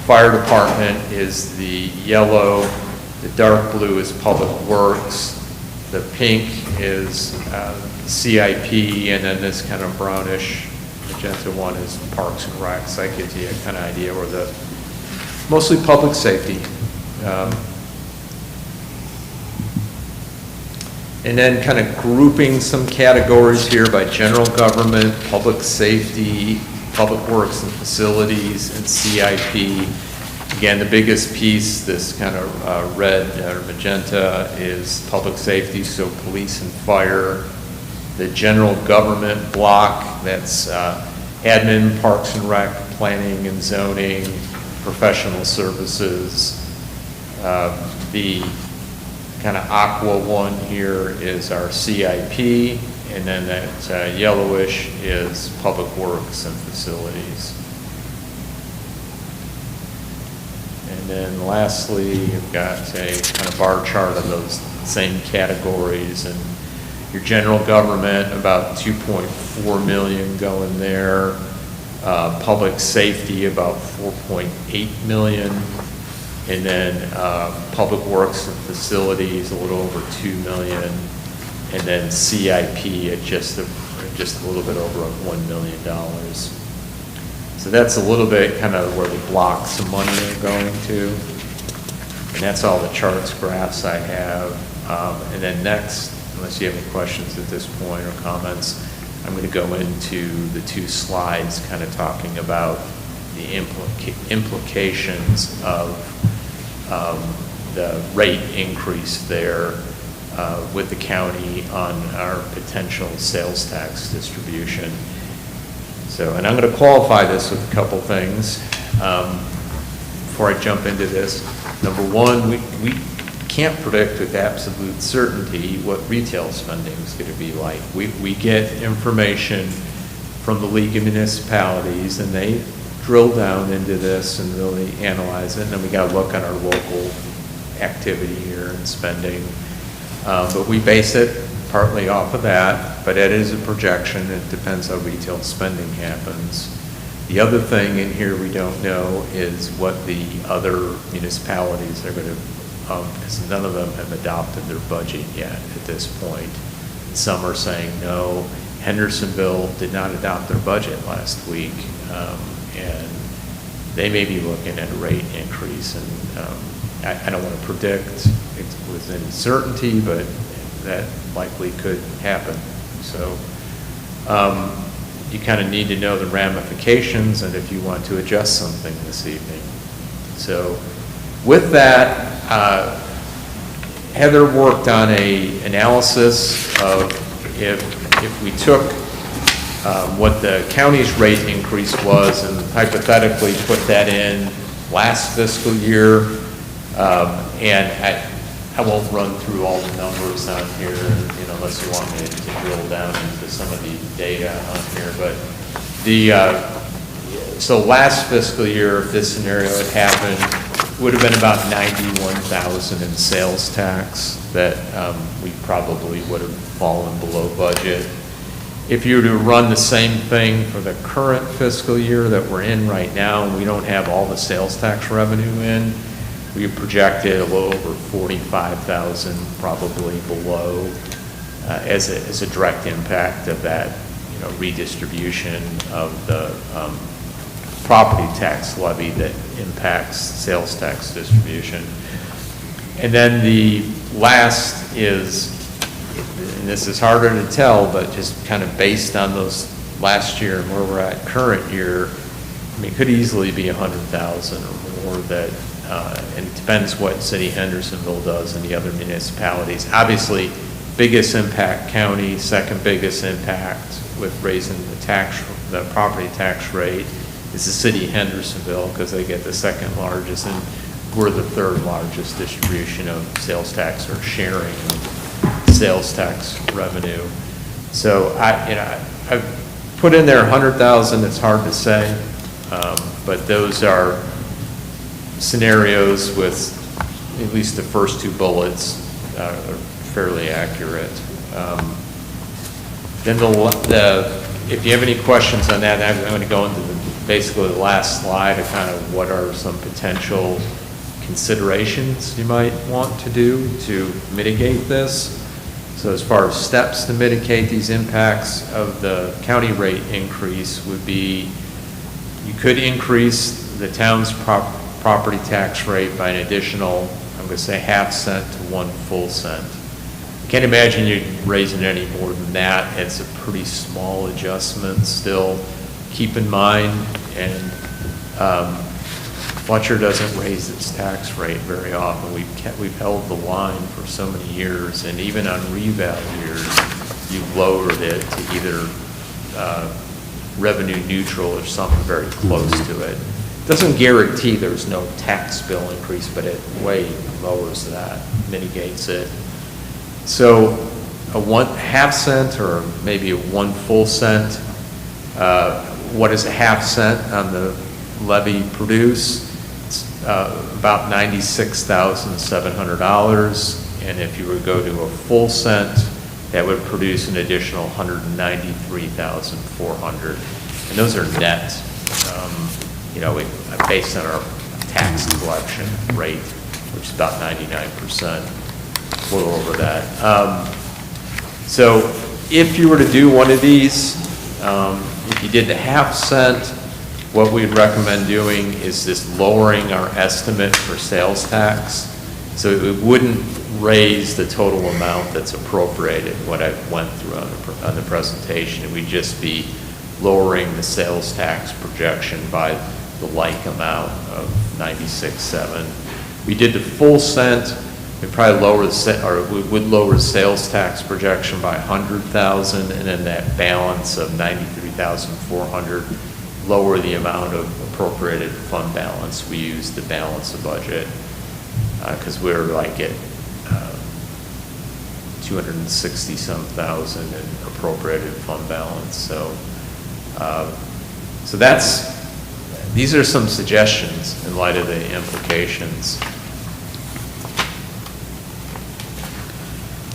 fire department is the yellow, the dark blue is Public Works, the pink is CIP, and then this kind of brownish magenta one is Parks and Rec. So that gives you a kind of idea where mostly public safety. And then kind of grouping some categories here by general government, public safety, Public Works and Facilities, and CIP. Again, the biggest piece, this kind of red or magenta, is public safety, so police and fire. The general government block, that's admin, Parks and Rec, planning and zoning, professional services. The kind of aqua one here is our CIP, and then that yellowish is Public Works and Facilities. And then lastly, you've got a kind of bar chart of those same categories, and your general government, about 2.4 million going there. Public safety, about 4.8 million. And then Public Works and Facilities, a little over 2 million. And then CIP at just a little bit over $1 million. So that's a little bit kind of where the blocks of money are going to. And that's all the charts, graphs I have. And then next, unless you have any questions at this point or comments, I'm going to go into the two slides kind of talking about the implications of the rate increase there with the county on our potential sales tax distribution. So, and I'm going to qualify this with a couple things before I jump into this. Number one, we can't predict with absolute certainty what retail spending is going to be like. We get information from the League of Municipalities, and they drill down into this and really analyze it, and then we got to look at our local activity here and spending. But we base it partly off of that, but it is a projection. It depends how retail spending happens. The other thing in here we don't know is what the other municipalities are going to, because none of them have adopted their budget yet at this point. Some are saying no. Hendersonville did not adopt their budget last week, and they may be looking at a rate increase. And I don't want to predict it with any certainty, but that likely could happen. So you kind of need to know the ramifications and if you want to adjust something this evening. So with that, Heather worked on an analysis of if we took what the county's rate increase was and hypothetically put that in last fiscal year, and I won't run through all the numbers on here, unless you want me to drill down into some of the data on here. But so last fiscal year, if this scenario had happened, would have been about 91,000 in sales tax that we probably would have fallen below budget. If you were to run the same thing for the current fiscal year that we're in right now, and we don't have all the sales tax revenue in, we projected a little over 45,000, probably below, as a direct impact of that, redistribution of the property tax levy that impacts sales tax distribution. And then the last is, and this is harder to tell, but just kind of based on those last year and where we're at current year, I mean, it could easily be 100,000 or more that, and it depends what City Hendersonville does and the other municipalities. Obviously, biggest impact county, second biggest impact with raising the property tax rate is the City of Hendersonville, because they get the second largest, and we're the third largest distribution of sales tax or sharing of sales tax revenue. So I've put in there 100,000, it's hard to say, but those are scenarios with at least the first two bullets are fairly accurate. Then if you have any questions on that, I'm going to go into basically the last slide of kind of what are some potential considerations you might want to do to mitigate this. So as far as steps to mitigate these impacts of the county rate increase would be, you could increase the town's property tax rate by an additional, I'm going to say ½ cent to 1 full cent. I can't imagine you raising any more than that. It's a pretty small adjustment still. Keep in mind, and Fletcher doesn't raise its tax rate very often. We've held the line for so many years, and even on reval years, you've lowered it to either revenue neutral or something very close to it. Doesn't guarantee there's no tax bill increase, but it way lowers that, mitigates it. So a ½ cent or maybe a 1 full cent, what does a ½ cent on the levy produce? It's about $96,700, and if you were to go to a full cent, that would produce an additional $193,400, and those are net. Based on our tax collection rate, which is about 99%, a little over that. So if you were to do one of these, if you did the ½ cent, what we'd recommend doing is just lowering our estimate for sales tax. So it wouldn't raise the total amount that's appropriated, what I went through on the presentation. It would just be lowering the sales tax projection by the like amount of 96.7. We did the full cent, we'd probably we would lower the sales tax projection by 100,000, and then that balance of 93,400, lower the amount of appropriated fund balance we use to balance the budget, because we're like at 260-some thousand in appropriated fund balance. So these are some suggestions in light of the implications.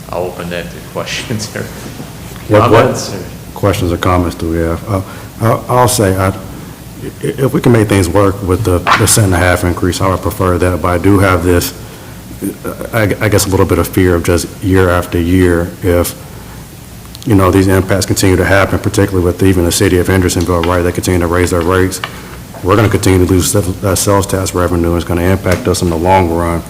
I'll open that to questions or comments. What questions or comments do we have? I'll say, if we can make things work with the $1.50 increase, I would prefer that, but I do have this, I guess, a little bit of fear of just year after year, if, these impacts continue to happen, particularly with even the city of Hendersonville, right, they continue to raise their rates. We're going to continue to lose that sales tax revenue, and it's going to impact us in the long run.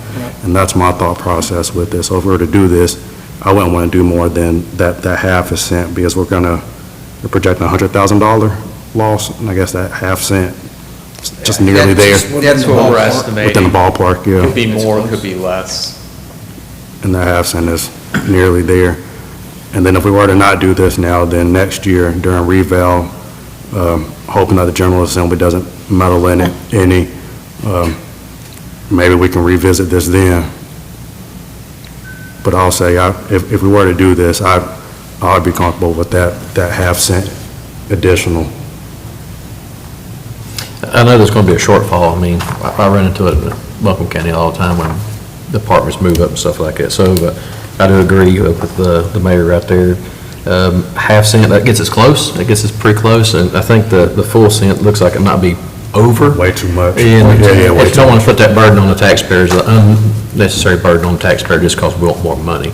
And that's my thought process with this. So if we were to do this, I wouldn't want to do more than that ½ cent, because we're projecting a $100,000 loss, and I guess that ½ cent is just nearly there. That's what we're estimating. Within the ballpark, yeah. Could be more, could be less. And that ½ cent is nearly there. And then if we were to not do this now, then next year during reval, hoping that the General Assembly doesn't meddle in it any, maybe we can revisit this then. But I'll say, if we were to do this, I would be comfortable with that ½ cent additional. I know there's going to be a shortfall. I mean, I run into it in Buncombe County all the time when departments move up and stuff like that. So I do agree with the mayor right there. ½ cent, that gets us close. That gets us pretty close. And I think the full cent looks like it might be over. Way too much. And way I too don't want much. to put that burden on the taxpayers, the unnecessary burden on the taxpayer just because we want more money.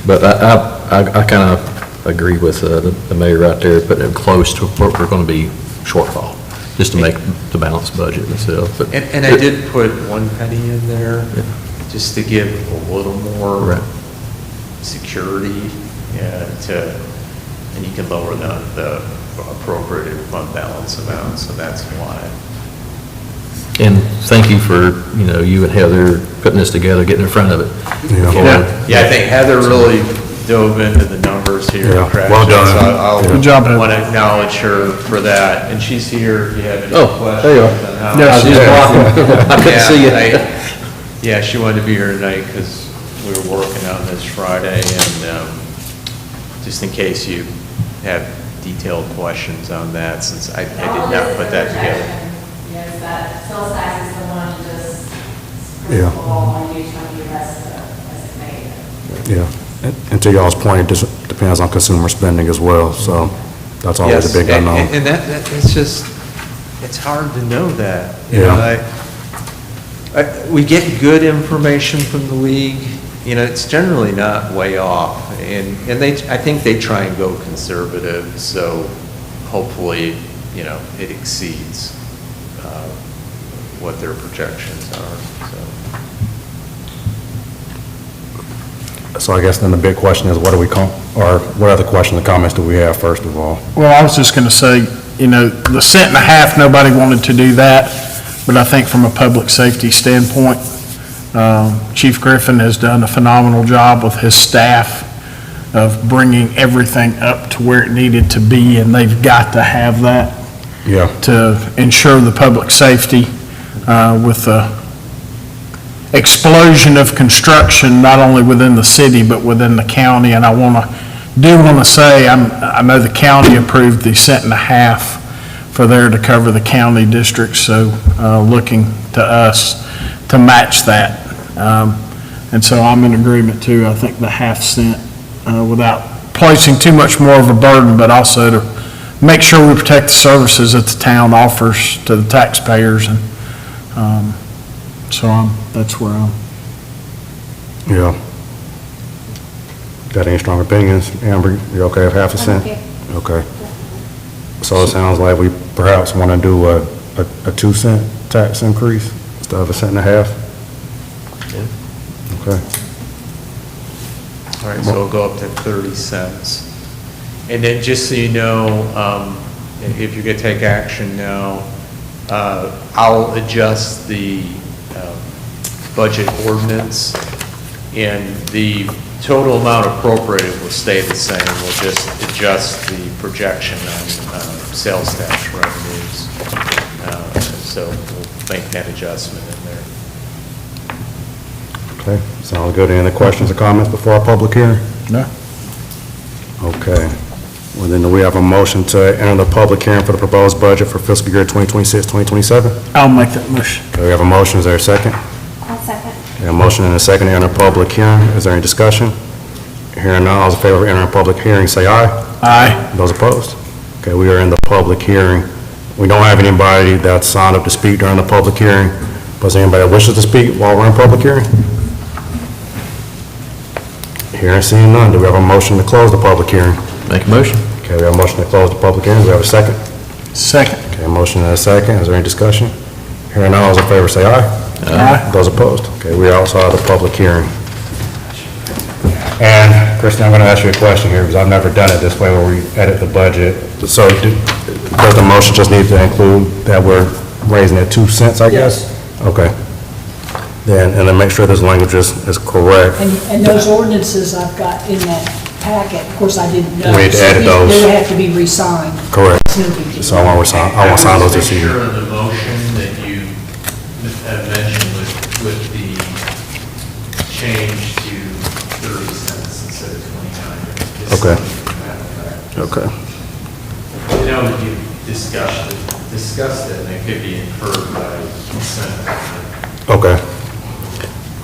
But I kind of agree with the mayor right there, putting it close to where we're going to be shortfall, just to make the balanced budget itself. But And I did put 1 penny in there. just to give a little more Right. security and you can lower the appropriated fund balance amount, so that's why. And thank you for, you and Heather putting this together, getting in front of it. Yeah, I think Heather really dove into the numbers here. Yeah, Crash. well done. So I'll Good job, Heather. want to acknowledge her for that, and she's here if you have any Oh, questions. there you are. on how- Yeah, she's blocking. I couldn't see you. Yeah, she wanted to be here tonight because we were working on this Friday, and just in case you have detailed questions on that, since I did not put that together. Yes, that cell size is the one you just, Yeah. principal, and you tell me the rest of the, Yeah. And to y'all's point, it just depends on consumer spending as well, so that's always a Yes, big unknown. And it's just, it's hard to know that. You know, Yeah. we get good information from the league, it's generally not way off. And I think they try and go conservative, so hopefully, it exceeds what their projections are, so. So I guess then the big question is, what other questions and comments do we have, first of all? Well, I was just going to say, the cent and a half, nobody wanted to do that, but I think from a public safety standpoint, Chief Griffin has done a phenomenal job with his staff of bringing everything up to where it needed to be, and they've got to have that Yeah, to ensure the public safety with the explosion of construction, not only within the city, but within the county. And I do want to say, I know the county approved the cent and a half for there to cover the county districts, so looking to us to match that. And so I'm in agreement too. I think the half cent, without placing too much more of a burden, but also to make sure we protect the services that the town offers to the taxpayers. And so that's where I'm. yeah. Got any strong opinions? Amber, you okay with half a cent? Okay. So it sounds like we perhaps want to do a 2 cent tax increase instead of a cent and a half? Okay. All right, so it'll go up to 30 cents. And then, just so you know, if you're going to take action now, I'll adjust the budget ordinance, and the total amount appropriated will stay the same. We'll just adjust the projection on sales tax revenues. So we'll make that adjustment in there. Okay, sounds good. Any other questions or comments before our public hearing? No. Okay. Well, then do we have a motion to enter the public hearing for the proposed budget for fiscal year 2026, 2027? I'll make that motion. Okay, we have a motion. Is there a second? I'll second. We have a motion and a second to enter public hearing. Is there any discussion? Hearing none, all those in favor of entering public hearing, say aye. Aye. Those opposed? Okay, we are in the public hearing. We don't have anybody that's signed up to speak during the public hearing. But is there anybody that wishes to speak while we're in public hearing? Hearing, seeing none, do we have a motion to close the public hearing? Make a motion. Okay, we have a motion to close the public hearing. Do we have a second? Second. Okay, a motion and a second. Is there any discussion? Hearing none, all those in favor say aye. Aye. Those opposed? Okay, we are outside the public hearing. And, Christian, I'm going to ask you a question here, because I've never done it this way where we edit the budget. So does the motion just need to include that we're raising it 2 cents, I guess? Okay. And then make sure this language is correct. And those ordinances I've got in that packet, of course, I didn't know. We need to so edit those. They would have to be re-signed. Correct. It's no big deal. So I want to sign those this Make evening. sure in the motion that you have mentioned with the change to 30 cents instead of 29. Okay. Okay. You know, you discussed it, and it could be inferred by consent. Okay.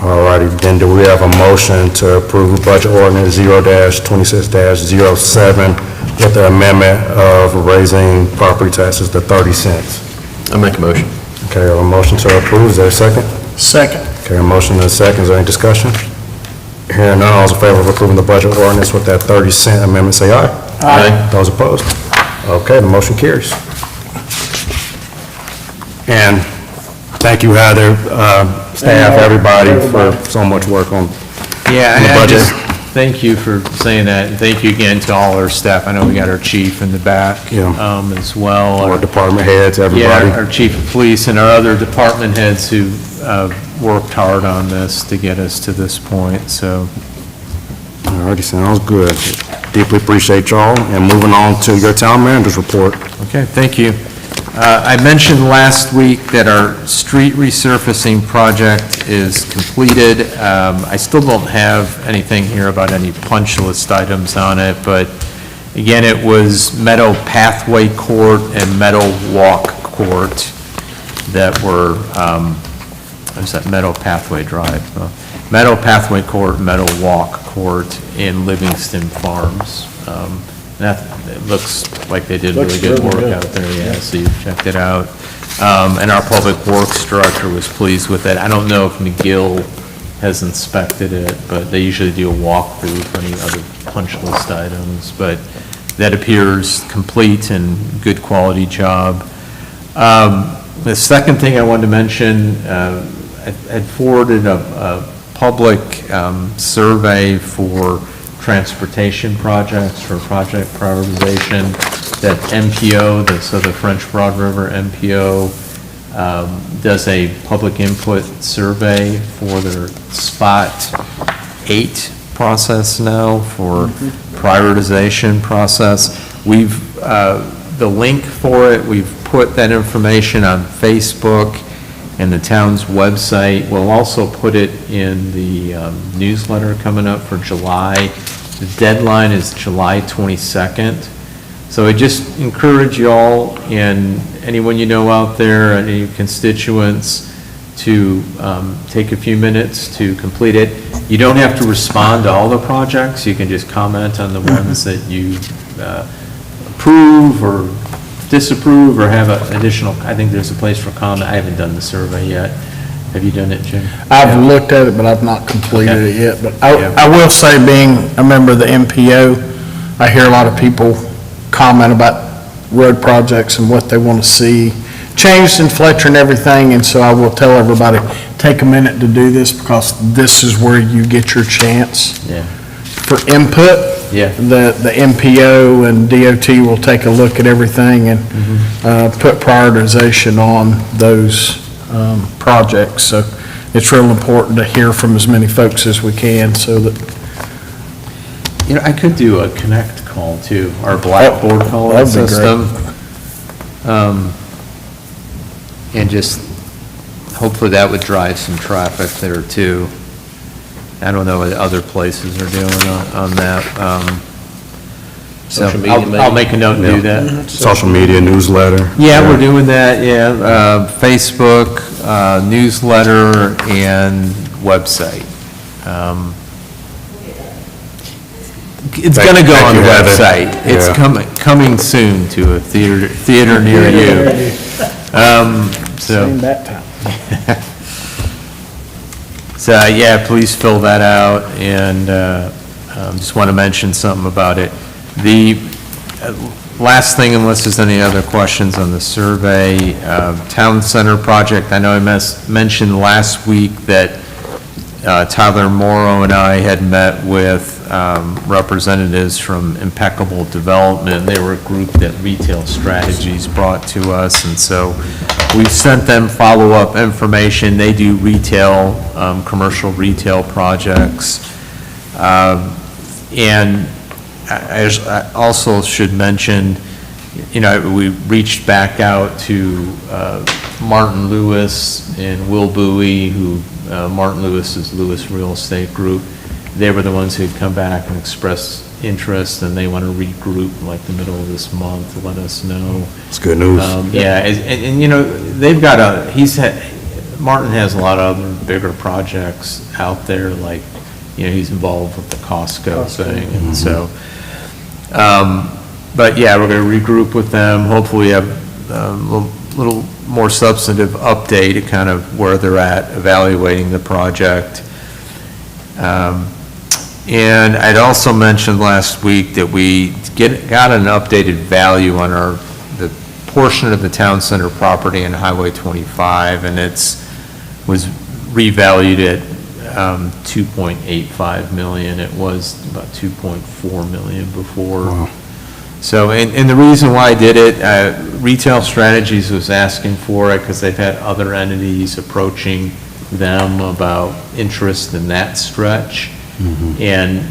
All righty, then do we have a motion to approve budget ordinance 0-26-07 with the amendment of raising property taxes to 30 cents? I make a motion. Okay, I have a motion to approve. Is there a second? Second. Okay, a motion and a second. Is there any discussion? Hearing none, all those in favor of approving the budget ordinance with that 30-cent amendment, say aye. Aye. Those opposed? Okay, the motion carries. And thank you, Heather, staff, everybody, for so much work on Yeah, on the and I budget. just, thank you for saying that, and thank you again to all our staff. I know we got our chief in the back Yeah. as well. our department heads, everybody. Yeah, our chief of police and our other department heads who worked hard on this to get us to this point, so. Alrighty, sounds good. Deeply appreciate y'all, and moving on to your town manager's report. Okay, thank you. I mentioned last week that our street resurfacing project is completed. I still don't have anything here about any punch list items on it, but again, it was Meadow Pathway Court and Meadow Walk Court that were, is that Meadow Pathway Drive? Meadow Pathway Court, Meadow Walk Court in Livingston Farms. That, it looks like they did really good work out there, yeah, so you checked it out. And our Public Works Director was pleased with it. I don't know if McGill has inspected it, but they usually do a walkthrough for any other punch list items, but that appears complete and good quality job. The second thing I wanted to mention, I had forwarded a public survey for transportation projects, for project prioritization, that MPO, so the French Broad River MPO, does a public input survey for their Spot 8 process now, for prioritization process. We've, the link for it, we've put that information on Facebook and the town's website. We'll also put it in the newsletter coming up for July. The deadline is July 22nd. So I just encourage y'all and anyone you know out there, any constituents, to take a few minutes to complete it. You don't have to respond to all the projects. You can just comment on the ones that you approve or disapprove or have an additional, I think there's a place for comment. I haven't done the survey yet. Have you done it, Jim? I've looked at it, but I've not completed Okay. it yet. But Yeah. I will say, being a member of the MPO, I hear a lot of people comment about road projects and what they want to see changed in Fletcher and everything, and so I will tell everybody, take a minute to do this, because this is where you get your chance Yeah. for input. Yeah. The MPO and DOT will take a look at everything and put prioritization on those projects. So it's real important to hear from as many folks as we can, so that, You know, I could do a connect call too, our Blackboard calling That'd be great. system. And just, hopefully that would drive some traffic there too. I don't know what other places are doing on that. So Social media, I'll maybe? make a note and do that. Social media, newsletter. Yeah, we're doing that, yeah. Facebook, newsletter, and website. It's Thank- gonna go thank on the you, Heather. website. It's Yeah. coming soon to a theater near you. So, that time. so, yeah, please fill that out, and just want to mention something about it. The last thing, unless there's any other questions on the survey, Town Center project, I know I mentioned last week that Tyler Morrow and I had met with representatives from Impeccable Development. They were a group that Retail Strategies brought to us, and so we've sent them follow-up information. They do retail, commercial retail projects. And I also should mention, you know, we reached back out to Martin Lewis and Will Bowie, who, Martin Lewis is Lewis Real Estate Group. They were the ones who'd come back and expressed interest, and they want to regroup like the middle of this month to let us know. It's good news. Yeah, and, you know, they've got Martin has a lot of other bigger projects out there, like, you know, he's involved with the Costco thing, and so, but yeah, we're going to regroup with them, hopefully have a little more substantive update at kind of where they're at evaluating the project. And I'd also mentioned last week that we got an updated value on the portion of the town center property in Highway 25, and was revalued at 2.85 million. It was about 2.4 million before. Wow. So, and the reason why I did it, Retail Strategies was asking for it because they've had other entities approaching them about interest in that stretch. And,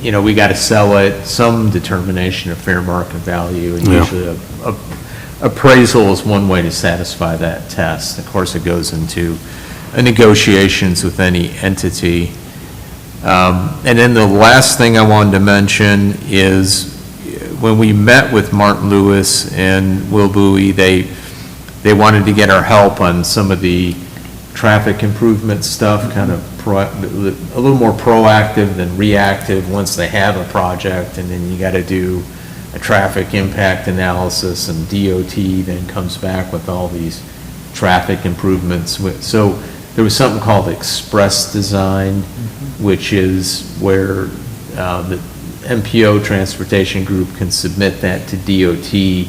you know, we got to sell it, some determination of fair market value, and Yeah. usually appraisal is one way to satisfy that test. Of course, it goes into negotiations with any entity. And then the last thing I wanted to mention is when we met with Martin Lewis and Will Bowie, they wanted to get our help on some of the traffic improvement stuff, kind of a little more proactive than reactive once they have a project, and then you got to do a traffic impact analysis, and DOT then comes back with all these traffic improvements. So there was something called Express Design, which is where the MPO Transportation Group can submit that to DOT.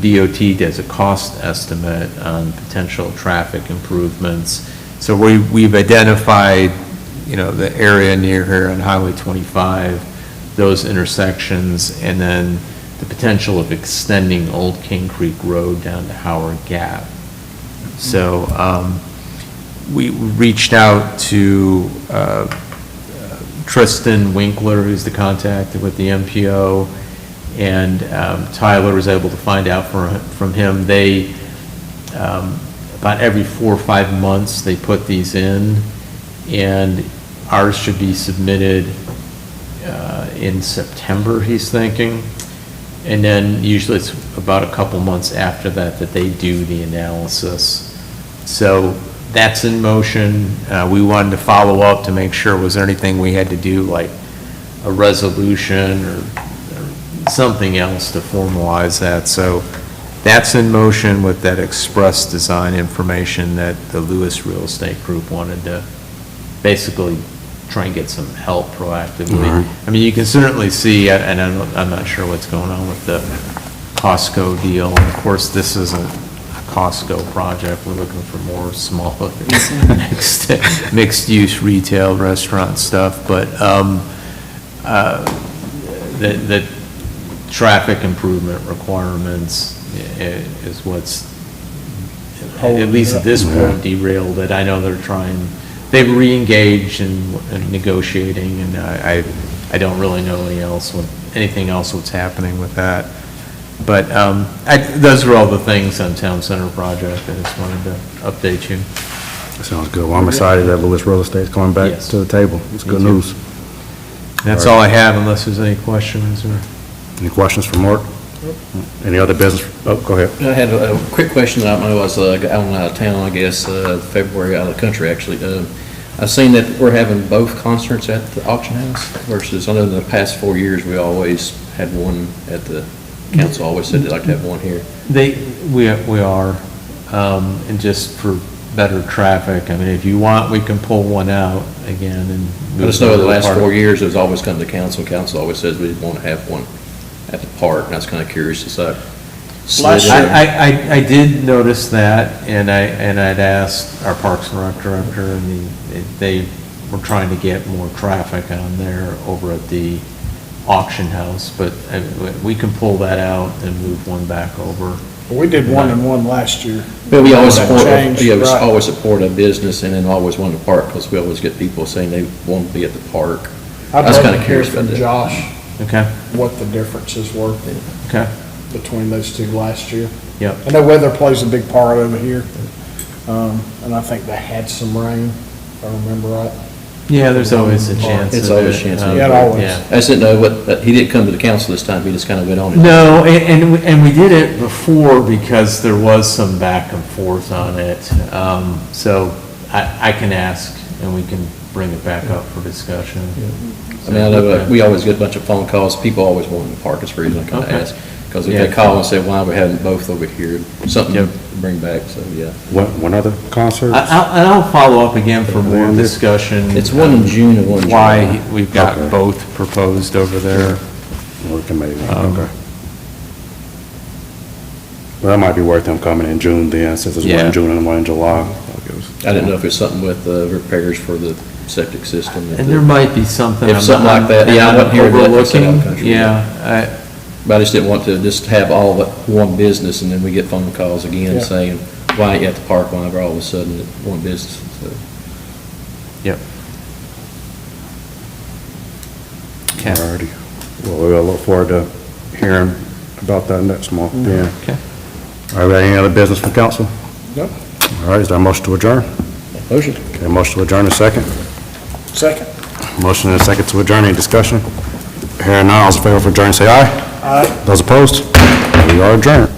DOT does a cost estimate on potential traffic improvements. So we've identified, you know, the area near here on Highway 25, those intersections, and then the potential of extending Old King Creek Road down to Howard Gap. So we reached out to Tristan Winkler, who's the contact with the MPO, and Tyler was able to find out from him. They, about every 4 or 5 months, they put these in, and ours should be submitted in September, he's thinking. And then usually it's about a couple months after that they do the analysis. So that's in motion. We wanted to follow up to make sure, was there anything we had to do, like a resolution or something else to formalize that. So that's in motion with that Express Design information that the Lewis Real Estate Group wanted to basically try and get some help proactively. All right. I mean, you can certainly see, and I'm not sure what's going on with the Costco deal. Of course, this isn't a Costco project. We're looking for more smaller mixed-use retail restaurant stuff. But the traffic improvement requirements is what's, at least at this point, derailed it. I know they're trying, they've re-engaged in negotiating, and I don't really know anything else what's happening with that. But those are all the things on Town Center project. I just wanted to update you. Sounds good. Well, I'm excited that Lewis Real Estate's coming back Yes. to the table. It's good Me too. news. That's All all I have, unless there's any questions or. Any questions for Mark? Any other business? Oh, go ahead. I had a quick question. I was out of town, I guess, February, out of the country, actually. I've seen that we're having both concerts at the auction house versus, I know in the past 4 years, we always had one at the council, always said they'd like to have one here. We are, and just for better traffic, I mean, if you want, we can pull one out again and. I just know the last 4 years, it's always come to council, council always says we want to have one at the park, and I was kind of curious, so. I did notice that, and I'd asked our Parks and Rec director, and they were trying to get more traffic on there over at the auction house, but we can pull that out and move one back over. We did 1 and 1 last year. But we always That support, changed, we right. always support a business and then always want the park, because we always get people saying they want to be at the park. I'd I was love kind to of hear curious about from that. Josh Okay, what the differences were okay, between those two last year. yep. I know weather plays a big part over here, and I think they had some rain, if I remember right. Yeah, there's always a chance. It's of always it. a chance. Yeah, always. Yeah. I just didn't know he didn't come to the council this time, he just kind of went on it. No, and we did it before because there was some back and forth on it. So I can ask, and we can bring it back up for discussion. I mean, I know we always get a bunch of phone calls, people always want the park, it's the reason I kind of Okay. ask. Because if Yeah. they call and say, why are we having both over here, something Yep. to bring back, so, yeah. When other concerts? I'll follow up again for more discussion. It's one in June and one in Why July. we've got Okay. both proposed over there. We can maybe, okay. Well, that might be worth them coming in June then, since there's one Yeah. in June and one in July. I didn't know if it's something with repairs for the septic system. And there might be something. If I'm something not- like that, yeah, I wasn't hearing that. Overlooking, yeah, But I just didn't want to just have all at one business, and then we get phone calls again saying, why ain't you at the park whenever all of a sudden it's one business, so. yep. Okay. Alrighty. Well, we'll look forward to hearing about that next month, yeah. Okay. All right, any other business from council? No. All right, is there a motion to adjourn? Motion. Okay, motion to adjourn in a second. Second. Motion and a second to adjourn, any discussion? Hearing none, all those in favor of adjourning, say aye. Aye. Those opposed? We are adjourned.